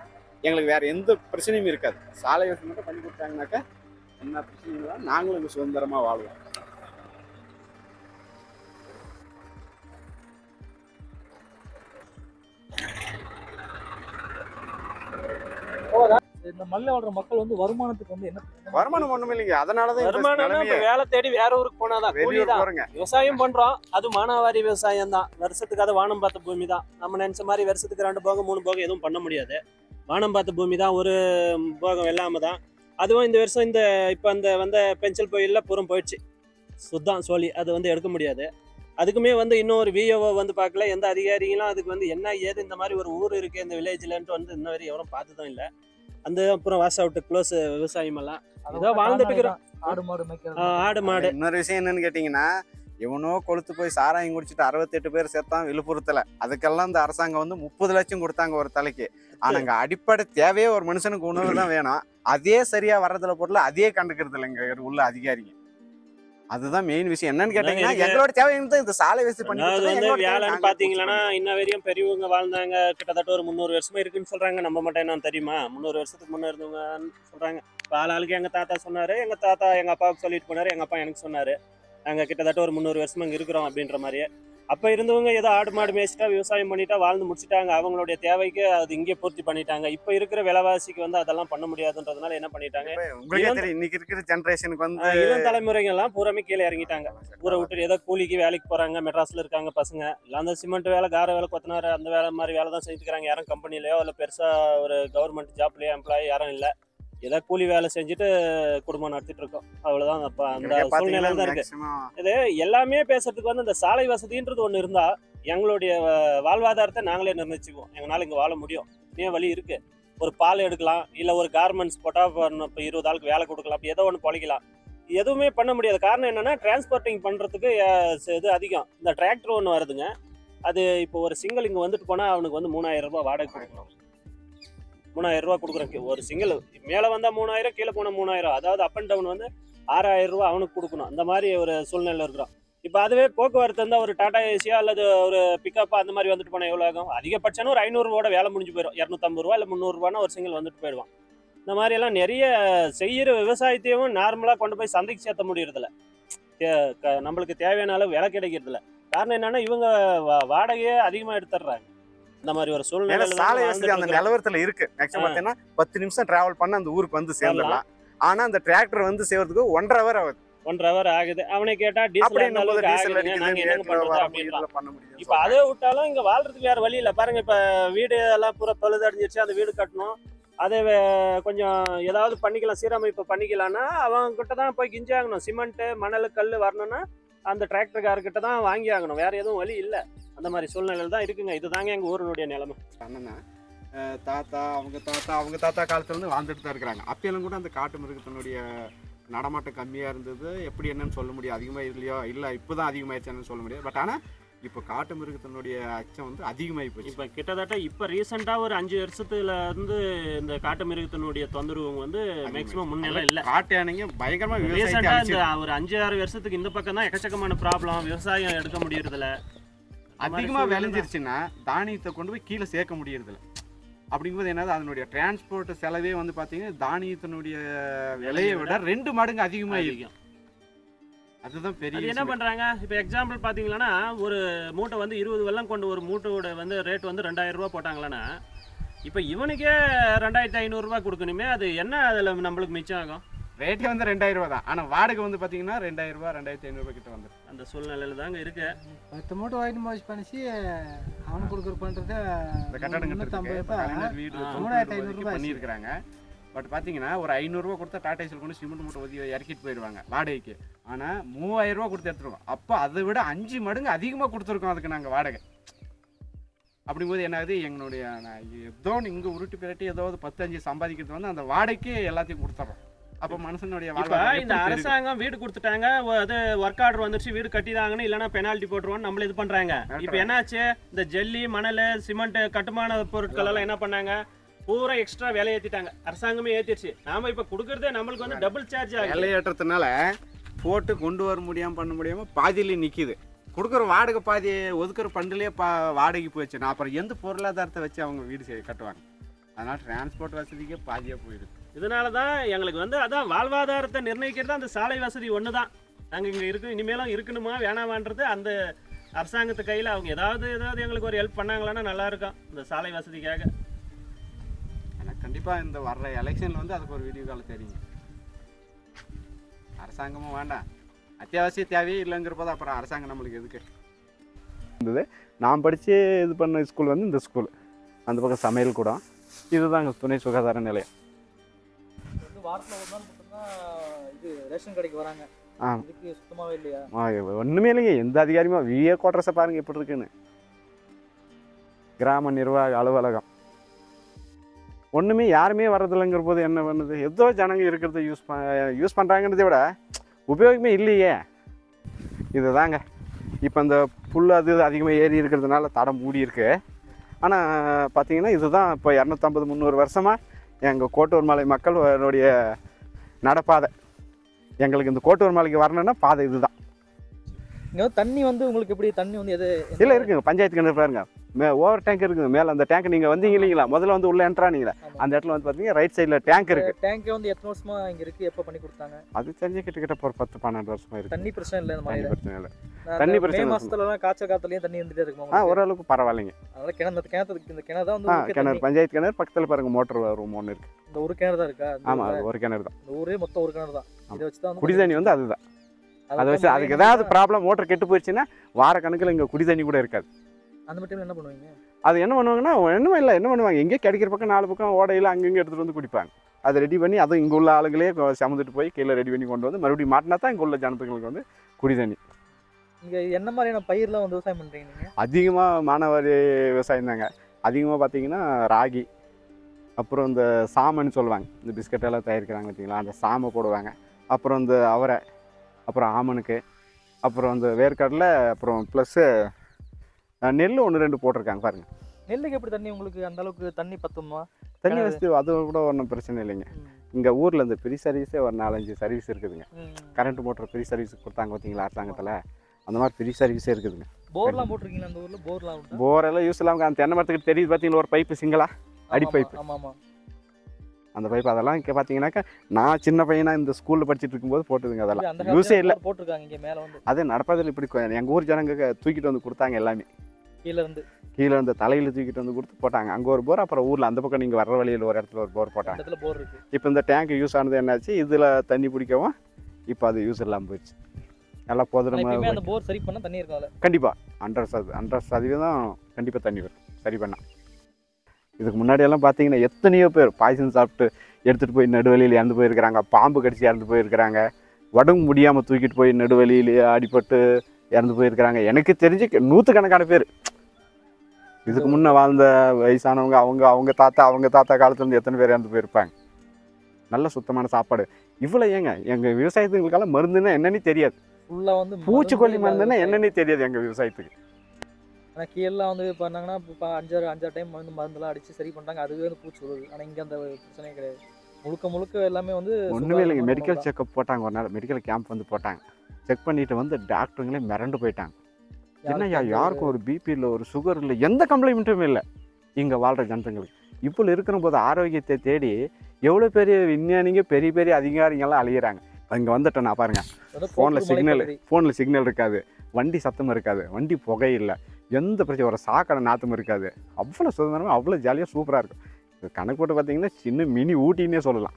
எங்களுக்கு வேறு எந்த பிரச்சனையும் இருக்காது. சாலை வசதி மட்டும் பண்ணி கொடுத்தாங்கனாக்கா என்ன பிரச்சனையும் இல்லை, நாங்களும் இங்கே சுதந்திரமாக வாழ்வோம். இந்த மலையில் வாழ்ற மக்கள் வந்து வருமானத்துக்கு வந்து என்ன வருமானம் ஒண்ணும் இல்லைங்க. அதனாலதான் வருமானம் வேலை தேடி வேற ஊருக்கு போனாதான் கூலி தான். விவசாயம் பண்றோம், அது மானாவாரி விவசாயம் தான். வருஷத்துக்கு அது வானம் பார்த்த பூமி தான். நம்ம நினைச்ச மாதிரி வருஷத்துக்கு 2 போகம் 3 போகம் எதுவும் பண்ண முடியாது. வானம் பார்த்த பூமி தான், ஒரு போகம் வெள்ளாம தான். அதுவும் இந்த வருஷம் இந்த இப்போ அந்த வந்த பென்சில் கோயிலில் பூரம் போயிடுச்சு, சுத்தம் சோழி. அது வந்து எடுக்க முடியாது. அதுக்குமே வந்து இன்னும் ஒரு விஓஓ வந்து பார்க்கல, எந்த அதிகாரிகளும் அதுக்கு வந்து என்ன ஏது இந்த மாதிரி ஒரு ஊர் இருக்குது இந்த வில்லேஜ்லன்ட்டு வந்து இன்ன வரை எவரும் பார்த்து தான் இல்லை. அந்த அப்புறம் வாஷ் அவுட் க்ளோஸ் விவசாயம் எல்லாம் ஏதோ வாழ்ந்துட்டு இருக்கிறோம். ஆடு மாடு. இன்னொரு விஷயம் என்னன்னு கேட்டீங்கன்னா, இவனோ கொளுத்து போய் சாராயம் குடிச்சிட்டு 68 பேர் சேர்த்தான் விழுப்புரத்துல. அதுக்கெல்லாம் இந்த அரசாங்கம் வந்து 30 லட்சம் கொடுத்தாங்க ஒரு தலைக்கு. ஆனாங்க அடிப்படை தேவையே ஒரு மனுஷனுக்கு உணவு தான் வேணும். அதே சரியா வர்றதுல பொருள் அதே கண்டுக்கிறது இல்லைங்க உள்ள அதிகாரிங்க. அதுதான் மெயின் விஷயம். என்னன்னு கேட்டீங்கன்னா, எங்களோட தேவை இந்த சாலை வசதி பண்ணி வேலைன்னு பாத்தீங்கன்னா இன்ன வரையும் பெரியவங்க வாழ்ந்தாங்க. கிட்டத்தட்ட ஒரு 300 வருஷமா இருக்குன்னு சொல்றாங்க. நம்ம மட்டும் என்ன தெரியுமா, 300 வருஷத்துக்கு முன்னே இருந்தவங்கன்னு சொல்றாங்க. இப்போ ஆளுக்கு எங்க தாத்தா சொன்னாரு, எங்க தாத்தா எங்க அப்பாவுக்கு சொல்லிட்டு போனாரு, எங்க அப்பா எனக்கு சொன்னாரு. நாங்க கிட்டத்தட்ட ஒரு 300 வருஷமா இங்க இருக்கிறோம் அப்படின்ற மாதிரியே. அப்ப இருந்தவங்க ஏதோ ஆடு மாடு மேய்ச்சிட்டா விவசாயம் பண்ணிட்டா வாழ்ந்து முடிச்சுட்டாங்க. அவங்களுடைய தேவைக்கு அது இங்கே பூர்த்தி பண்ணிட்டாங்க. இப்ப இருக்கிற விலைவாசிக்கு வந்து அதெல்லாம் பண்ண முடியாதுன்றதுனால என்ன பண்ணிட்டாங்க, இன்னைக்கு இருக்கிற ஜெனரேஷனுக்கு வந்து இளம் தலைமுறைகள் எல்லாம் பூராமே கீழே இறங்கிட்டாங்க. ஊரை விட்டு ஏதோ கூலிக்கு வேலைக்கு போறாங்க. மெட்ராஸ்ல இருக்காங்க பசங்க எல்லாம். அந்த சிமெண்ட் வேலை, கார வேலை, கொத்தனார் அந்த வேலை மாதிரி வேலை தான் செஞ்சுக்கிறாங்க. யாரும் கம்பெனிலயோ இல்லை பெருசா ஒரு கவர்மெண்ட் ஜாப்லயோ எம்ப்ளாயி யாரும் இல்லை. ஏதோ கூலி வேலை செஞ்சுட்டு குடும்பம் நடத்திட்டு இருக்கோம், அவ்வளவுதான். அப்ப அந்த சூழ்நிலை தான் இருக்கு. இது எல்லாமே பேசுறதுக்கு வந்து இந்த சாலை வசதின்றது ஒண்ணு இருந்தா எங்களுடைய வாழ்வாதாரத்தை நாங்களே நிர்ணயிச்சுக்குவோம். எங்களால இங்க வாழ முடியும். நிறைய வழி இருக்கு. ஒரு பால் எடுக்கலாம், இல்ல ஒரு கார்மெண்ட்ஸ் போட்டா இப்போ 20 ஆளுக்கு வேலை கொடுக்கலாம், அப்படி ஏதோ ஒன்று பொழைக்கலாம். எதுவுமே பண்ண முடியாது. காரணம் என்னன்னா, டிரான்ஸ்போர்ட்டிங் பண்றதுக்கு இது அதிகம். இந்த டிராக்டர் ஒன்று வருதுங்க, அது இப்போ ஒரு சிங்கிள் இங்க வந்துட்டு போனா அவனுக்கு வந்து 3000 ரூபாய் வாடகை கொடுக்கணும். 3000 ரூபா கொடுக்குறேன் ஒரு சிங்கிள். மேலே வந்தால் 3000, கீழே போனால் 3000. அதாவது அப் அண்ட் டவுன் வந்து 6000 ரூபா அவனுக்கு கொடுக்கணும். அந்த மாதிரி ஒரு சூழ்நிலை இருக்கிறோம். இப்போ அதுவே போக்குவரத்து இருந்தால் ஒரு டாடா ஏசியா அல்லது ஒரு பிக்கப்பா அந்த மாதிரி வந்துட்டு போனால் எவ்வளோ ஆகும்? அதிகபட்சம் ஒரு 500 ரூபாவோட வேலை முடிஞ்சு போயிடும். 250 ரூபா இல்லை 300 ரூபானா ஒரு சிங்கிள் வந்துட்டு போயிடுவான். இந்த மாதிரியெல்லாம் நிறைய செய்கிற விவசாயத்தையும் நார்மலாக கொண்டு போய் சந்தைக்கு சேர்த்த முடியறதில்ல. நம்மளுக்கு தேவையான அளவு விலை கிடைக்கிறதில்ல. காரணம் என்னன்னா, இவங்க வாடகையே அதிகமாக எடுத்துடுறாங்க. இந்த மாதிரி ஒரு சூழ்நிலை சாலை வசதி அந்த நிலவரத்துல இருக்கு. மேக்ஸிமம் பார்த்தீங்கன்னா 10 நிமிஷம் டிராவல் பண்ண அந்த ஊருக்கு வந்து சேர்ந்துடலாம். ஆனா அந்த டிராக்டர் வந்து சேர்றதுக்கு 1.5 hour ஆகுது. 1.5 hour ஆகுது. அவனை கேட்டா டீசல் அந்த அப்படிங்கும்போது அளவுக்கு டீசல் ஆகுதுங்க, நாங்க அடிக்குது, என்னங்க நேரத்துல பண்றது வர அப்படின்றான். முடியல, பண்ண முடியல. இப்ப அதை விட்டாலும் இங்க வாழ்றதுக்கு வேற வழி இல்ல. பாருங்க, இப்ப வீடு எல்லாம் பூரா பழுதடைஞ்சிருச்சு, அந்த வீடு கட்டணும். அதை கொஞ்சம் ஏதாவது பண்ணிக்கலாம், சீரமைப்பு பண்ணிக்கலாம்னா அவங்க கிட்ட தான் போய் கிஞ்சி ஆகணும். சிமெண்ட், மணல், கல் வரணும்னா அந்த டிராக்டர்காரர்கிட்ட தான் வாங்கி ஆகணும். வேற எதுவும் வழி இல்லை. அந்த மாதிரி சூழ்நிலையில் தான் இருக்குங்க. இதுதாங்க எங்க ஊரினுடைய நிலைமை. அண்ணனா தாத்தா அவங்க தாத்தா காலத்துல இருந்து வாழ்ந்துட்டு தான் இருக்கிறாங்க. அப்பெல்லாம் கூட அந்த காட்டு மிருகத்தினுடைய நடமாட்டம் கம்மியா இருந்தது. எப்படி என்னன்னு சொல்ல முடியும், அதிகமா இல்லையோ இல்லை இப்போதான் அதிகமாயிடுச்சுன்னு சொல்ல முடியாது. பட் ஆனா இப்போ காட்டு மிருகத்தினுடைய அச்சம் வந்து அதிகமாகி போச்சு. இப்போ கிட்டத்தட்ட இப்போ ரீசெண்டாக ஒரு 5 வருஷத்துல இருந்து இந்த காட்டு மிருகத்தினுடைய தொந்தரவு வந்து மேக்ஸிமம் முன்னெல்லாம் இல்லை. காட்டு யானைங்க பயங்கரமா ரீசெண்டாக இந்த ஒரு 5-6 வருஷத்துக்கு இந்த பக்கம் தான் எக்கச்சக்கமான ப்ராப்ளம். விவசாயம் எடுக்க முடியறதில்ல. அதிகமா விளைஞ்சிருச்சுன்னா தானியத்தை கொண்டு போய் கீழே சேர்க்க முடியறதில்ல. அப்படிங்கும்போது என்னது, அதனுடைய டிரான்ஸ்போர்ட் செலவே வந்து பார்த்தீங்கன்னா தானியத்தினுடைய விலையை விட 2 மடங்கு அதிகமாக இருக்கும். அதுதான் பெரிய என்ன பண்றாங்க. இப்போ எக்ஸாம்பிள் பாத்தீங்கன்னா, ஒரு மூட்டை வந்து 20 வெள்ளம் கொண்டு ஒரு மூட்டையோட வந்து ரேட் வந்து 2000 ரூபா போட்டாங்களா, இப்போ இவனுக்கே 2500 ரூபா கொடுக்கணுமே. அது என்ன அதில் நம்மளுக்கு மிச்சம் ஆகும்? ரேட்டே வந்து 2000 ரூபா தான். ஆனால் வாடகை வந்து பார்த்தீங்கன்னா 2000 ரூபா 2500 ரூபா கிட்ட வந்து அந்த சூழ்நிலையில தாங்க இருக்கு. 10 மூட்டை வாங்கி மோஸ் பண்ணிச்சு அவனுக்கு கொடுக்குற பண்ணுறது இந்த கட்டடம் கட்டுறதுக்கு வீடு 3500 ரூபாய் பண்ணியிருக்கிறாங்க. பட் பார்த்தீங்கன்னா ஒரு 500 ரூபா கொடுத்தா டாடா ஏசியில் கொண்டு சிமெண்ட் மூட்டை ஊற்றி இறக்கிட்டு போயிடுவாங்க வாடகைக்கு. ஆனால் 3000 ரூபா கொடுத்து எடுத்துருவோம். அப்போ அதை விட 5 மடங்கு அதிகமாக கொடுத்துருக்கோம் அதுக்கு நாங்கள் வாடகை. அப்படிங்கும்போது என்ன ஆகுது, எங்களுடைய ஏதோ இங்கே உருட்டு பிரட்டி ஏதோ 10-5 சம்பாதிக்கிறது வந்து அந்த வாடகைக்கு எல்லாத்தையும் கொடுத்துட்றோம். அப்போ மனுஷனுடைய இந்த அரசாங்கம் வீடு கொடுத்துட்டாங்க, அது ஒர்க் ஆர்டர் வந்துருச்சு, வீடு கட்டிதாங்கன்னு, இல்லைன்னா பெனால்ட்டி போட்டுருவோம், நம்மள இது பண்றாங்க. இப்போ என்னாச்சு, இந்த ஜல்லி, மணல், சிமெண்ட், கட்டுமான பொருட்கள் எல்லாம் என்ன பண்ணாங்க, பூரா எக்ஸ்ட்ரா விலை ஏற்றிட்டாங்க. அரசாங்கமே ஏற்றிடுச்சு. நாம இப்போ கொடுக்குறதே நம்மளுக்கு வந்து டபுள் சார்ஜ் ஆகும். விலை ஏற்றத்தினால போட்டு கொண்டு வர முடியாமல் பண்ண முடியாமல் பாதியிலே நிற்கிது. கொடுக்குற வாடகை பாதி ஒதுக்குற பண்டிலே வாடகைக்கு போயிடுச்சு. நான் அப்புறம் எந்த பொருளாதாரத்தை வச்சு அவங்க வீடு கட்டுவாங்க. அதனால் டிரான்ஸ்போர்ட் வசதிக்கே பாதியாக போயிடுது. இதனால தான் எங்களுக்கு வந்து அதான் வாழ்வாதாரத்தை நிர்ணயிக்கிறது அந்த சாலை வசதி ஒன்று தான். நாங்கள் இங்கே இருக்கு, இனிமேலும் இருக்கணுமா வேணாமான்றது அந்த அரசாங்கத்து கையில். அவங்க ஏதாவது எங்களுக்கு ஒரு ஹெல்ப் பண்ணாங்களான்னா நல்லாயிருக்கும் இந்த சாலை வசதிக்காக. ஆனால் கண்டிப்பாக இந்த வர்ற எலெக்ஷனில் வந்து அதுக்கு ஒரு வீடியோ கால் தெரியுங்க. அரசாங்கமும் வேண்டாம், அத்தியாவசிய தேவையே இல்லைங்கிறப்போ அப்புறம் அரசாங்கம் நம்மளுக்கு எதுக்கு இருந்தது. நான் படித்து இது பண்ண ஸ்கூல் வந்து இந்த ஸ்கூல், அந்த பக்கம் சமையல் கூடம், இதுதாங்க துணை சுகாதார நிலையம். வாரத்தில் ஒரு நாள் மட்டும்தான் இது ரேஷன் கடைக்கு வராங்க. இதுக்கு சுத்தமாகவே இல்லையா? ஒன்றுமே இல்லைங்க. எந்த அதிகாரியுமா விஏ குவார்டர்ஸை பாருங்கள் எப்படி இருக்குன்னு. கிராம நிர்வாக அலுவலகம் ஒன்றுமே யாருமே வர்றதில்லைங்கிற போது என்ன பண்ணுது, ஏதோ ஜனங்க இருக்கிறத யூஸ் பண்ணுறாங்கன்றதை விட உபயோகமே இல்லையே. இதுதாங்க இப்போ இந்த புல் அது அதிகமாக ஏறி இருக்கிறதுனால தடம் மூடி இருக்கு. ஆனால் பார்த்தீங்கன்னா இதுதான் இப்போ 250-300 வருஷமாக எங்கள் கோட்டூர் மலை மக்களுடைய நடப்பாதை. எங்களுக்கு இந்த கோட்டூர் மலைக்கு வரணும்னா பாதை இதுதான். இங்கே தண்ணி வந்து உங்களுக்கு எப்படி தண்ணி வந்து எது இல்லை இருக்குங்க, பஞ்சாயத்து கிணறு பாருங்க, ஓவர் டேங்க் இருக்குது மேலே. அந்த டேங்க் நீங்கள் வந்தீங்க இல்லைங்களா, முதல்ல வந்து உள்ளே என்ட்ரானீங்களா, அந்த இடத்துல வந்து பார்த்தீங்கன்னா ரைட் சைடில் டேங்க் இருக்குது. டேங்க் வந்து எத்தனை வருஷமா இங்கே இருக்குது, எப்போ பண்ணி கொடுத்தாங்க? அது தெரிஞ்சு கிட்டத்தட்ட ஒரு 10-12 வருஷமா இருக்குது. தண்ணி பிரச்சனை இல்லை, இந்த தண்ணி மாதிரி பிரச்சனை இல்லை. தண்ணி பிரச்சனை மாசத்துலலாம் காய்ச்சல் காத்துலயும் தண்ணி வந்துட்டே இருக்குமா? ஓரளவுக்கு பரவாயில்லைங்க. அதனால கிணத்துக்கு இந்த கிணறு தான் வந்து கிணறு, பஞ்சாயத்து கிணறு பக்கத்தில் பாருங்க, மோட்டர் ரூம் ஒன்று இருக்குது. இந்த ஒரு கிணறு தான் இருக்கா? ஆமாம், அது ஒரு கிணறு தான். இந்த ஊரே மொத்தம் ஒரு கிணறு தான். இதை வச்சு தான் குடி தண்ணி வந்து அதுதான். அதை வச்சு அதுக்கு ஏதாவது ப்ராப்ளம், மோட்டர் கெட்டு போயிடுச்சுன்னா வார கணக்கில் இங்கே குடி தண்ணி கூட இருக்காது. அந்த டைம்ல என்ன பண்ணுவீங்க? அது என்ன பண்ணுவாங்கன்னா, ஒன்றுமே இல்லை, என்ன பண்ணுவாங்க, எங்கேயே கிடைக்கிற பக்கம் 4 பக்கம் ஓடையில் அங்கங்கே எடுத்துகிட்டு வந்து குடிப்பாங்க. அதை ரெடி பண்ணி அதுவும் இங்கே உள்ள ஆளுங்களே சமந்துட்டு போய் கீழே ரெடி பண்ணி கொண்டு வந்து மறுபடியும் மாட்டினா தான் இங்கே உள்ள ஜனத்துங்களுக்கு வந்து குடி தண்ணி. இங்கே என்ன மாதிரியான பயிரெலாம் வந்து விவசாயம் பண்ணுறீங்க நீங்கள்? அதிகமாக மானாவாரி விவசாயம் தாங்க. அதிகமாக பார்த்தீங்கன்னா ராகி, அப்புறம் இந்த சாமைன்னு சொல்லுவாங்க, இந்த பிஸ்கட்டெல்லாம் தயாரிக்கிறாங்க பார்த்தீங்களா, அந்த சாமை போடுவாங்க. அப்புறம் இந்த அவரை, அப்புறம் ஆமனுக்கு, அப்புறம் இந்த வேர்க்கடலை, அப்புறம் ப்ளஸ்ஸு நெல் 1-2 போட்டிருக்காங்க பாருங்கள். நெல்லுக்கு எப்படி தண்ணி உங்களுக்கு அந்த அளவுக்கு தண்ணி பத்துமா? தண்ணி வசதி அது கூட ஒன்றும் பிரச்சனை இல்லைங்க. இங்கே ஊரில் இந்த ஃப்ரீ சர்வீஸே ஒரு 4-5 சர்வீஸ் இருக்குதுங்க. கரண்ட் மோட்டர் ஃப்ரீ சர்வீஸ் கொடுத்தாங்க பார்த்தீங்களா அரசாங்கத்தில், அந்த மாதிரி ஃப்ரீ சர்வீஸே இருக்குதுங்க. போர்லாம் போட்டிருக்கீங்களா அந்த ஊரில்? போர்லாம் போரெல்லாம் யூஸ் இல்லாமல் அந்த தென்னை மரத்துக்கு தெரியுது பார்த்தீங்களா, ஒரு பைப்பு சிங்களா அடி பைப்பு. ஆமாம் ஆமாம், அந்த பைப் அதெல்லாம் இங்கே பார்த்தீங்கன்னாக்கா நான் சின்ன பையனாக இந்த ஸ்கூலில் படிச்சுட்டு இருக்கும்போது போட்டுதுங்க. அதெல்லாம் யூஸே இல்லை, போட்டிருக்காங்க இங்கே மேலே வந்து. அது நடப்பதில் இப்படி எங்கள் ஊர் ஜனங்க தூக்கிட்டு வந்து கொடுத்தாங்க எல்லாமே. கீழே இருந்து தலையில் தூக்கிட்டு வந்து கொடுத்து போட்டாங்க. அங்கே ஒரு போர், அப்புறம் ஊரில் அந்த பக்கம் நீங்கள் வர்ற வழியில் ஒரு இடத்துல ஒரு போர் போட்டாங்க. போர் இருக்குது. இப்போ இந்த டேங்க் யூஸ் ஆனது என்னாச்சு, இதில் தண்ணி பிடிக்கவும் இப்போ அது யூஸ் இல்லாமல் போயிடுச்சு. நல்லா எப்பயுமே அந்த போதும். போர் சரி பண்ண தண்ணி இருக்காது. கண்டிப்பாக 100% கண்டிப்பாக தண்ணி வரும் சரி பண்ணா. இதுக்கு முன்னாடியெல்லாம் பார்த்தீங்கன்னா எத்தனையோ பேர் பாய்சன் சாப்பிட்டு எடுத்துகிட்டு போய் நடுவழியில் இறந்து போயிருக்கிறாங்க, பாம்பு கடிச்சு இறந்து போயிருக்கிறாங்க, உடம்பு முடியாமல் தூக்கிட்டு போய் நடுவழியிலேயே அடிபட்டு இறந்து போயிருக்கிறாங்க. எனக்கு தெரிஞ்சு 100கணக்கான பேர். இதுக்கு முன்னே வாழ்ந்த வயசானவங்க அவங்க தாத்தா காலத்துலேருந்து எத்தனை பேர் இறந்து போயிருப்பாங்க. நல்ல சுத்தமான சாப்பாடு. இவ்வளோ ஏங்க எங்கள் விவசாயத்துங்களுக்கெல்லாம் மருந்துன்னா என்னன்னு தெரியாது, ஃபுல்லாக வந்து பூச்சிக்கொல்லி மருந்துன்னா என்னன்னே தெரியாது எங்கள் விவசாயத்துக்கு. ஆனால் கீழெலாம் வந்து பண்ணாங்கன்னா இப்போ 5-6 டைம் மருந்தெல்லாம் அடித்து சரி பண்ணுறாங்க, அதுவே வந்து பூச்சி வருது. ஆனால் இங்கே அந்த பிரச்சனையே கிடையாது. முழுக்க எல்லாமே வந்து ஒன்றுமே இல்லைங்க. மெடிக்கல் செக்கப் போட்டாங்க ஒரு நாள், மெடிக்கல் கேம்ப் வந்து போட்டாங்க. செக் பண்ணிட்டு வந்து டாக்டருங்களே மிரண்டு போயிட்டாங்க. என்னய்யா யாருக்கும் ஒரு பிபி இல்லை, ஒரு சுகர் இல்லை, எந்த கம்ப்ளைண்ட்டும் இல்லை இங்கே வாழ்கிற ஜனத்துங்களுக்கு. இப்போ இருக்கிற போது ஆரோக்கியத்தை தேடி எவ்வளோ பெரிய விஞ்ஞானிங்க பெரிய அதிகாரிங்கெல்லாம் அழியிறாங்க. அங்கே வந்துட்டேன் நான் பாருங்கள், ஃபோனில் சிக்னல் இருக்காது, வண்டி சத்தம் இருக்காது, வண்டி புகை இல்லை, எந்த பிரச்சனை ஒரு சாக்கடை நாத்தம் இருக்காது. அவ்வளோ சுதந்திரமாக அவ்வளோ ஜாலியாக சூப்பராக இருக்கும். கணக்கு போட்டு பார்த்தீங்கன்னா சின்ன மினி ஊட்டின்னே சொல்லலாம்.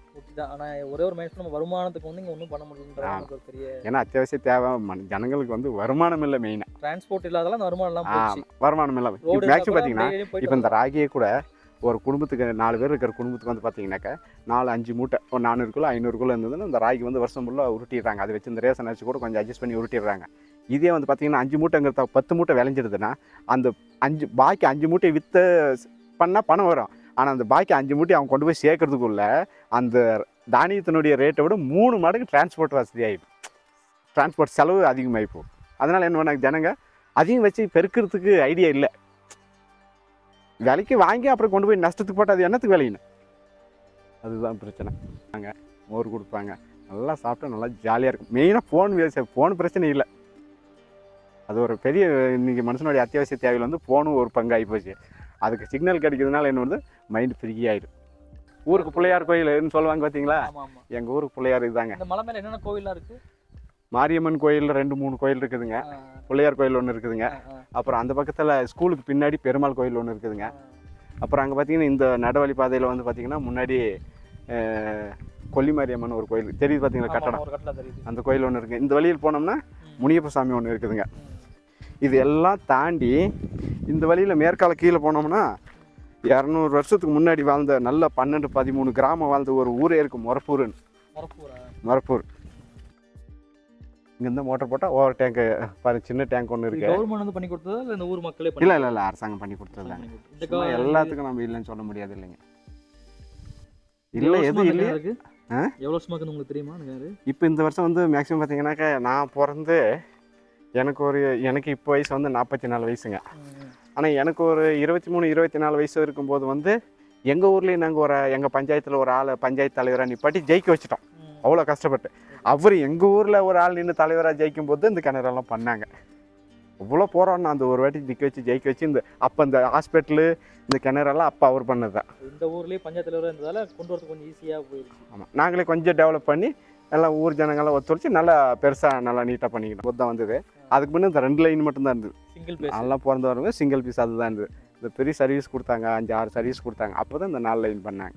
ஆனால் ஒரே ஒரு மைனஸ் நம்ம வருமானத்துக்கு வந்து இங்கே ஒன்றும் பண்ண முடியுன்ற பெரிய, ஏன்னா அத்தியாவசிய தேவை ஜனங்களுக்கு வந்து வருமானம் இல்லை. மெயினாக டிரான்ஸ்போர்ட் இல்லாதெல்லாம் வருமானம் இல்லை. மேக்ஸிமம் பார்த்தீங்கன்னா இப்போ இந்த ராகியை கூட ஒரு குடும்பத்துக்கு 4 பேர் இருக்கிற குடும்பத்துக்கு வந்து பார்த்தீங்கன்னாக்கா 4-5 மூட்டை ஒரு 400 கிலோ 500 கிலோ இருந்ததுன்னா இந்த ராகி வந்து வருஷம் ஃபுல்லாக உருட்டிடுறாங்க. அதை வச்சு இந்த ரேஷன் அரிசி கூட கொஞ்சம் அட்ஜஸ்ட் பண்ணி உருட்டிடுறாங்க. இதே வந்து பார்த்தீங்கன்னா 5 மூட்டைங்கிறத 10 மூட்டை விளைஞ்சிடுதுன்னா அந்த பாக்கி 5 மூட்டை விற்று பண்ணால் பணம் வரும். ஆனால் அந்த பாக்கி 5 மூட்டை அவங்க கொண்டு போய் சேர்க்கறதுக்குள்ள அந்த தானியத்தினுடைய ரேட்டை விட 3 மடங்கு டிரான்ஸ்போர்ட் வசதி ஆகிடும். டிரான்ஸ்போர்ட் செலவு அதிகமாகி போகும். அதனால் என்ன பண்ணாங்க ஜனங்க அதையும் வச்சு பெருக்கிறதுக்கு ஐடியா இல்லை. விலைக்கு வாங்கி அப்புறம் கொண்டு போய் நஷ்டத்துக்கு போட்டு அது என்னத்துக்கு விளையணும்? அதுதான் பிரச்சனை. நாங்கள் மோர் கொடுப்பாங்க, நல்லா சாப்பிட்டா நல்லா ஜாலியாக இருக்கும். மெயினாக ஃபோன் பிரச்சனை இல்லை. அது ஒரு பெரிய இன்றைக்கி மனுஷனுடைய அத்தியாவசிய தேவையில் வந்து ஃபோனும் ஒரு பங்காகி போச்சு. அதுக்கு சிக்னல் கிடைக்கிறதுனால என்ன வந்து மைண்டு ஃப்ரீ ஆகிடும். ஊருக்கு பிள்ளையார் கோயில்னு சொல்லுவாங்க பார்த்தீங்களா, எங்கள் ஊருக்கு பிள்ளையார் இதுதாங்க. இந்த மலை மேலே என்னென்ன கோயிலாக இருக்குது? மாரியம்மன் கோயில் 2-3 கோயில் இருக்குதுங்க, பிள்ளையார் கோயில் ஒன்று இருக்குதுங்க, அப்புறம் அந்த பக்கத்தில் ஸ்கூலுக்கு பின்னாடி பெருமாள் கோயில் ஒன்று இருக்குதுங்க. அப்புறம் அங்கே பார்த்தீங்கன்னா இந்த நடவழி பாதையில் வந்து பார்த்தீங்கன்னா முன்னாடி கொல்லிமாரியம்மன் ஒரு கோயில் தெரியுது பார்த்தீங்களா, கட்டடம், அந்த கோயில் ஒன்று இருக்குது. இந்த வழியில் போனோம்னா முனியப்ப சாமி ஒன்று இருக்குதுங்க. இது எல்லாம் தாண்டி இந்த வழியில் மேற்கால கீழே போனோம்னா 200 வருஷத்துக்கு முன்னாடி வாழ்ந்த நல்ல 12-13 கிராமம் வாழ்ந்த ஒரு ஊரே இருக்கும், மொரப்பூர். இங்கேருந்து மோட்டர் போட்டால் ஓவர் டேங்க்கு பாரு, சின்ன டேங்க் ஒன்று இருக்குது. கவர்மெண்ட் வந்து பண்ணி கொடுத்ததா இல்லை இந்த ஊர் மக்களே? இல்லை அரசாங்கம் பண்ணி கொடுத்தது தாங்க. எல்லாத்துக்கும் நம்ம இல்லைன்னு சொல்ல முடியாது இல்லைங்க. இல்லை எதுவும் இல்லை. எவ்வளோ வருஷமாக உங்களுக்கு தெரியுமா? இப்போ இந்த வருஷம் வந்து மேக்ஸிமம் பார்த்தீங்கன்னாக்கா நான் பிறந்து எனக்கு இப்போ வயசு வந்து 44 வயசுங்க. ஆனால் எனக்கு ஒரு 23-24 வயசு இருக்கும்போது வந்து எங்கள் ஊர்லேயே நாங்கள் எங்கள் பஞ்சாயத்தில் ஒரு ஆள் பஞ்சாயத்து தலைவராக நிப்பாட்டி ஜெயிக்க வச்சிட்டோம். அவ்வளோ கஷ்டப்பட்டு அவர் எங்கள் ஊரில் ஒரு ஆள் நின்று தலைவராக ஜெயிக்கும் போது இந்த கிணறெல்லாம் பண்ணாங்க. அவ்வளோ போகிறோன்னா அந்த ஒரு வாட்டி நிற்க வச்சு ஜெயிக்க வச்சு இந்த ஹாஸ்பிட்டலு இந்த கிணறெல்லாம் அப்போ அவர் பண்ணது தான். இந்த ஊர்லேயே பஞ்சாயத்து தலைவராக இருந்ததால் கொண்டு வரது கொஞ்சம் ஈஸியாக போயிடுச்சு. ஆமாம், நாங்களே கொஞ்சம் டெவலப் பண்ணி எல்லாம் ஊர் ஜனங்கள்லாம் ஒத்துழைச்சி நல்லா பெருசாக நல்லா நீட்டாக பண்ணிக்கணும் தான் வந்தது. அதுக்கு முன்னே இந்த 2 லைன் மட்டும்தான் இருந்தது, சிங்கிள் பீஸ். நல்லா பிறந்து வரவங்க சிங்கிள் பீஸ் அதுதான் இருந்தது. இந்த பெரிய சர்வீஸ் கொடுத்தாங்க, 5-6 சர்வீஸ் கொடுத்தாங்க. அப்போ தான் இந்த 4 லைன் பண்ணாங்க.